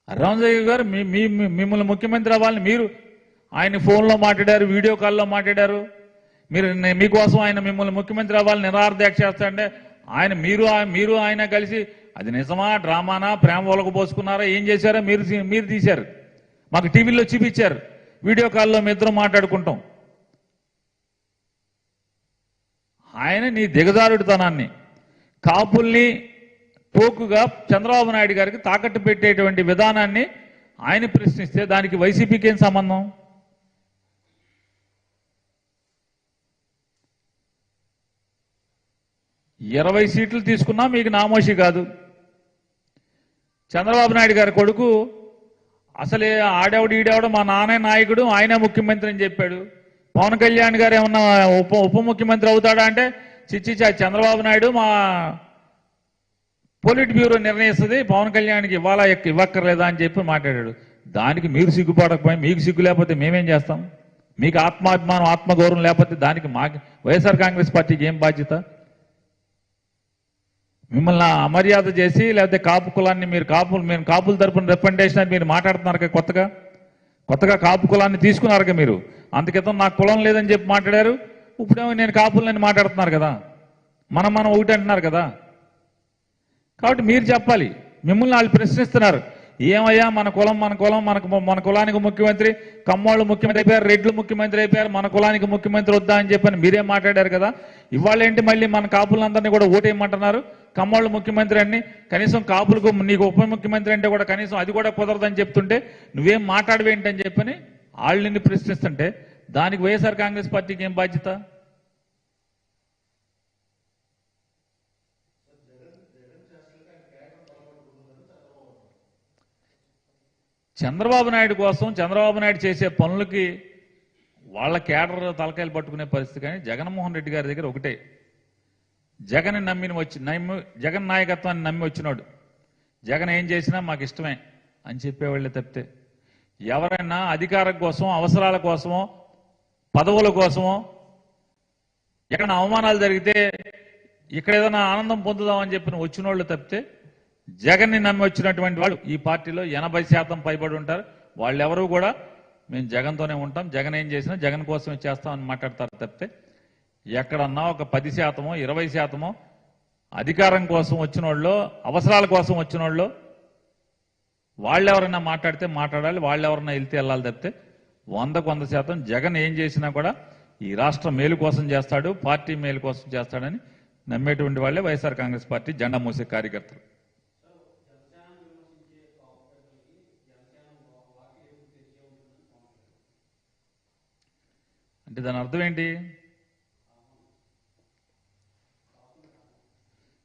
హరిరామ జోగి గారు మిమ్మల్ని ముఖ్యమంత్రి అవ్వాలని మీరు ఆయన ఫోన్లో మాట్లాడారు, వీడియో కాల్లో మాట్లాడారు. మీకోసం ఆయన మిమ్మల్ని ముఖ్యమంత్రి అవ్వాలని నిరాహారదీక్ష చేస్తాడంటే ఆయన మీరు ఆయన కలిసి అది నిజమా, డ్రామానా, ప్రేమ ఒలకపోసుకున్నారా, ఏం చేశారో మీరు తీశారు, మాకు టీవీలో చూపించారు, వీడియో కాల్లో మీ ఇద్దరం మాట్లాడుకుంటాం. ఆయన నీ దిగజారుడుతనాన్ని, కాపుల్ని పోకుగా చంద్రబాబు నాయుడు గారికి తాకట్టు పెట్టేటువంటి విధానాన్ని ఆయన ప్రశ్నిస్తే దానికి వైసీపీకి ఏం సంబంధం? ఇరవై సీట్లు తీసుకున్నా మీకు నామోషి కాదు. చంద్రబాబు నాయుడు గారి కొడుకు అసలే ఆడేవాడు ఈడేవాడు మా నాన్న నాయకుడు, ఆయనే ముఖ్యమంత్రి అని చెప్పాడు. పవన్ కళ్యాణ్ గారు ఏమన్నా ఉప ముఖ్యమంత్రి అవుతాడా అంటే చిచ్చి చంద్రబాబు నాయుడు మా పొలిట్ బ్యూరో నిర్ణయిస్తుంది, పవన్ కళ్యాణ్కి ఇవ్వక్కర్లేదా అని చెప్పి మాట్లాడాడు. దానికి మీరు సిగ్గుపడకపోయి, మీకు సిగ్గు లేకపోతే మేమేం చేస్తాం? మీకు ఆత్మాభిమానం, ఆత్మగౌరవం లేకపోతే దానికి మాకు వైఎస్ఆర్ కాంగ్రెస్ పార్టీకి ఏం బాధ్యత? మిమ్మల్ని అమర్యాద చేసి లేకపోతే కాపు కులాన్ని మేము కాపుల తరపున రిప్రజెంటేషన్ అని మీరు మాట్లాడుతున్నారు. కొత్తగా కాపు కులాన్ని తీసుకున్నారు మీరు. అందుకితం నాకు కులం లేదని చెప్పి మాట్లాడారు, ఇప్పుడేమో నేను కాపులని మాట్లాడుతున్నారు కదా. మనం ఒకటి అంటున్నారు కదా. కాబట్టి మీరు చెప్పాలి. మిమ్మల్ని వాళ్ళు ప్రశ్నిస్తున్నారు, ఏమయ్యా మన కులానికి ముఖ్యమంత్రి, కమ్మోళ్ళు ముఖ్యమంత్రి అయిపోయారు, రెడ్లు ముఖ్యమంత్రి అయిపోయారు, మన కులానికి ముఖ్యమంత్రి వద్దా అని చెప్పని మీరే మాట్లాడారు కదా. ఇవాళ ఏంటి మళ్ళీ మన కాపులందరినీ కూడా ఓటేయమంటున్నారు, కమ్మోళ్ళు ముఖ్యమంత్రి అని. కనీసం కాపులకు నీకు ఉప ముఖ్యమంత్రి అంటే కూడా కనీసం అది కూడా కుదరదని చెప్తుంటే నువ్వేం మాట్లాడవేంటి అని చెప్పని వాళ్ళు నిన్ను ప్రశ్నిస్తుంటే దానికి వైఎస్ఆర్ కాంగ్రెస్ పార్టీకి ఏం బాధ్యత? చంద్రబాబు నాయుడు కోసం, చంద్రబాబు నాయుడు చేసే పనులకి వాళ్ళ కేడర్ తలకాయలు పట్టుకునే పరిస్థితి. కానీ జగన్మోహన్ రెడ్డి గారి దగ్గర ఒకటే, జగన్ జగన్ నాయకత్వాన్ని నమ్మి వచ్చినాడు. జగన్ ఏం చేసినా మాకు ఇష్టమే అని చెప్పేవాళ్ళే తప్పితే ఎవరైనా అధికారం కోసం, అవసరాల కోసమో, పదవుల కోసమో, ఎక్కడ అవమానాలు జరిగితే ఇక్కడ ఏదైనా ఆనందం పొందుదామని చెప్పిన వచ్చినోళ్ళు తప్పితే జగన్ని నమ్మి వచ్చినటువంటి వాళ్ళు ఈ పార్టీలో 80% పైబడి ఉంటారు. వాళ్ళెవరూ కూడా మేము జగన్తోనే ఉంటాం, జగన్ ఏం చేసినా జగన్ కోసమే చేస్తామని మాట్లాడతారు తప్పితే ఎక్కడన్నా ఒక 10%, 20% అధికారం కోసం వచ్చిన వాళ్ళు, అవసరాల కోసం వచ్చిన వాళ్ళు వాళ్ళెవరైనా మాట్లాడితే మాట్లాడాలి, వాళ్ళెవరైనా వెళ్తే వెళ్ళాలి తప్పితే 100% జగన్ ఏం చేసినా కూడా ఈ రాష్ట్ర మేలు కోసం చేస్తాడు, పార్టీ మేలు కోసం చేస్తాడని నమ్మేటువంటి వాళ్ళే వైఎస్ఆర్ కాంగ్రెస్ పార్టీ జెండా మోసే కార్యకర్తలు. అంటే దాని అర్థం ఏంటి?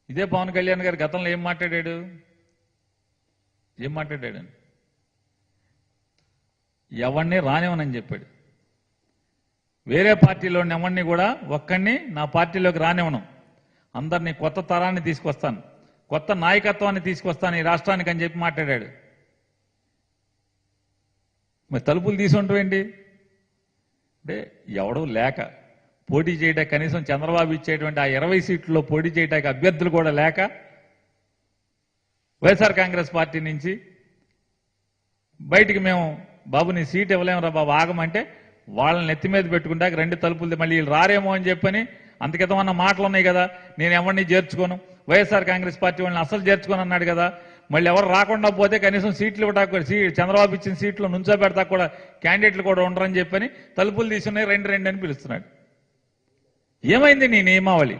ఇదే పవన్ కళ్యాణ్ గారు గతంలో ఏం మాట్లాడాడు? ఎవరిని రానివ్వనని చెప్పాడు. వేరే పార్టీలోని ఎవరిని కూడా ఒక్కడిని నా పార్టీలోకి రానివ్వను, అందరినీ కొత్త తరాన్ని తీసుకొస్తాను, కొత్త నాయకత్వాన్ని తీసుకొస్తాను ఈ రాష్ట్రానికి అని చెప్పి మాట్లాడాడు. మరి తలుపులు తీసుకుంటావేంటి? అంటే ఎవడూ లేక పోటీ చేయడానికి, కనీసం చంద్రబాబు ఇచ్చేటువంటి ఆ 20 సీట్లలో పోటీ చేయడానికి అభ్యర్థులు కూడా లేక వైఎస్ఆర్ కాంగ్రెస్ పార్టీ నుంచి బయటికి మేము బాబు నీ సీట్ ఇవ్వలేమురా బాబు ఆగమంటే వాళ్ళని నెత్తి మీద పెట్టుకుంటాక 2 తలుపులు మళ్ళీ వీళ్ళు రారేమో అని చెప్పని అంతకితమన్న మాటలు ఉన్నాయి కదా. నేను ఎవరిని చేర్చుకోను, వైఎస్ఆర్ కాంగ్రెస్ పార్టీ వాళ్ళని అసలు చేర్చుకోను అన్నాడు కదా. మళ్ళీ ఎవరు రాకుండా పోతే కనీసం సీట్లు ఇవ్వడానికి చంద్రబాబు ఇచ్చిన సీట్లు నుంచోబెడతా కూడా క్యాండిడేట్లు కూడా ఉండరని చెప్పని తలుపులు తీసుకున్నాయి 2 అని పిలుస్తున్నాడు. ఏమైంది నీ నియమావళి?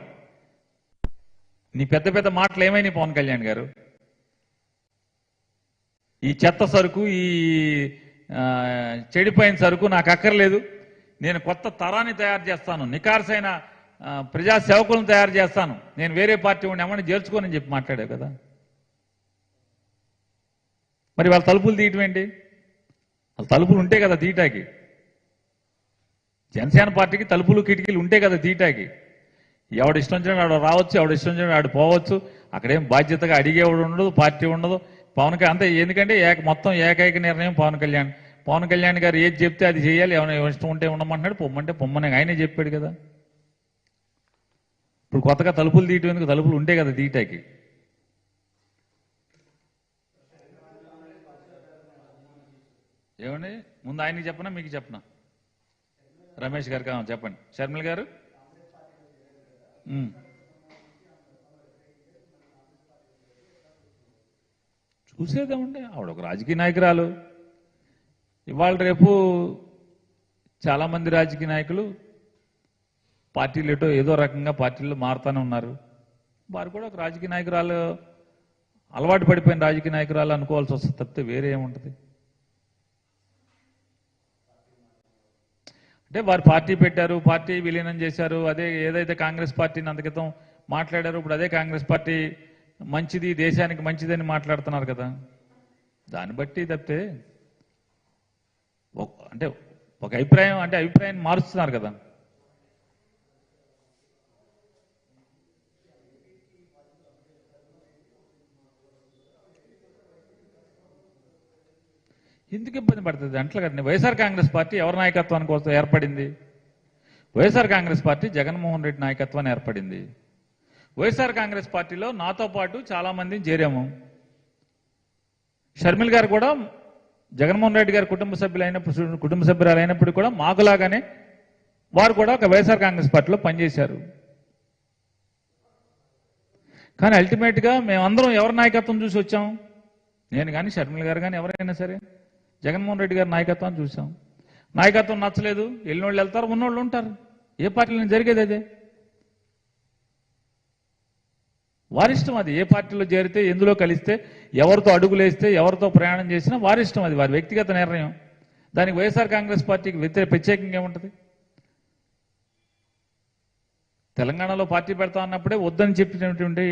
నీ పెద్ద పెద్ద మాటలు ఏమైనాయి పవన్ కళ్యాణ్ గారు? ఈ చెత్త సరుకు, ఈ చెడిపోయిన సరుకు నాకు అక్కర్లేదు, నేను కొత్త తరాన్ని తయారు చేస్తాను, నికార్సైన ప్రజా సేవకులను తయారు చేస్తాను, నేను వేరే పార్టీ ఉండి ఏమని చేర్చుకోనని చెప్పి మాట్లాడావు కదా. మరి వాళ్ళ తలుపులు తీయటం ఏంటి? వాళ్ళ తలుపులు ఉంటే కదా తీయటాకి. జనసేన పార్టీకి తలుపులు కిటికీలు ఉంటే కదా తీయటాకి. ఎవడు ఇష్టం వచ్చిన వాడు రావచ్చు, ఎవడు ఇష్టం వచ్చిన వాడు పోవచ్చు. అక్కడేం బాధ్యతగా అడిగేవాడు ఉండదు, పార్టీ ఉండదు. పవన్ కళ్యాణ్ అంతే. ఎందుకంటే మొత్తం ఏకైక నిర్ణయం పవన్ కళ్యాణ్. పవన్ కళ్యాణ్ గారు ఏది చెప్తే అది చేయాలి. ఏమైనా ఇష్టం ఉంటే ఉండమంటున్నాడు, పొమ్మంటే పొమ్మని ఆయనే చెప్పాడు కదా. ఇప్పుడు కొత్తగా తలుపులు తీయటం ఎందుకు? తలుపులు ఉంటే కదా తీయటాకి. ఏమండి ముందు ఆయనకి చెప్పనా మీకు చెప్పనా? రమేష్ గారు చెప్పండి. షర్మిల గారు చూసేదేమండి, ఆవిడ ఒక రాజకీయ నాయకురాలు. ఇవాళ రేపు చాలామంది రాజకీయ నాయకులు పార్టీలు ఏదో రకంగా పార్టీల్లో మారుతూనే ఉన్నారు. వారు కూడా ఒక రాజకీయ నాయకురాలు, అలవాటు పడిపోయిన రాజకీయ నాయకురాలు అనుకోవాల్సి వస్తుంది తప్పితే వేరే ఏముంటుంది? అంటే వారు పార్టీ పెట్టారు, పార్టీ విలీనం చేశారు. అదే ఏదైతే కాంగ్రెస్ పార్టీని అంతకితం మాట్లాడారు, ఇప్పుడు అదే కాంగ్రెస్ పార్టీ మంచిది, దేశానికి మంచిదని మాట్లాడుతున్నారు కదా. దాన్ని బట్టి తప్పితే అంటే ఒక అభిప్రాయం అంటే అభిప్రాయాన్ని మారుస్తున్నారు కదా. ఎందుకు ఇబ్బంది పడుతుంది అంటలే కదండి. వైఎస్ఆర్ కాంగ్రెస్ పార్టీ ఎవరి నాయకత్వానికి కోసం ఏర్పడింది? వైఎస్ఆర్ కాంగ్రెస్ పార్టీ జగన్మోహన్ రెడ్డి నాయకత్వాన్ని ఏర్పడింది. వైఎస్ఆర్ కాంగ్రెస్ పార్టీలో నాతో పాటు చాలా మందిని చేరాము. షర్మిల గారు కూడా జగన్మోహన్ రెడ్డి గారు కుటుంబ సభ్యురాలు అయినప్పుడు కూడా మాకులాగానే వారు కూడా ఒక వైఎస్ఆర్ కాంగ్రెస్ పార్టీలో పనిచేశారు. కానీ అల్టిమేట్గా మేమందరం ఎవరి నాయకత్వం చూసి వచ్చాం? నేను కానీ షర్మిల గారు కానీ ఎవరైనా సరే జగన్మోహన్ రెడ్డి గారి నాయకత్వాన్ని చూసాం. నాయకత్వం నచ్చలేదు, వెళ్ళినోళ్ళు వెళ్తారు, ఉన్నోళ్ళు ఉంటారు. ఏ పార్టీలో జరిగేది అదే. వారిష్టం అది. ఏ పార్టీలో చేరితే, ఎందులో కలిస్తే, ఎవరితో అడుగులేస్తే, ఎవరితో ప్రయాణం చేసినా వారిష్టం అది, వారి వ్యక్తిగత నిర్ణయం. దానికి వైఎస్ఆర్ కాంగ్రెస్ పార్టీకి ప్రత్యేకంగా ఏముంటుంది? తెలంగాణలో పార్టీ పెడతా అన్నప్పుడే వద్దని చెప్పినటువంటి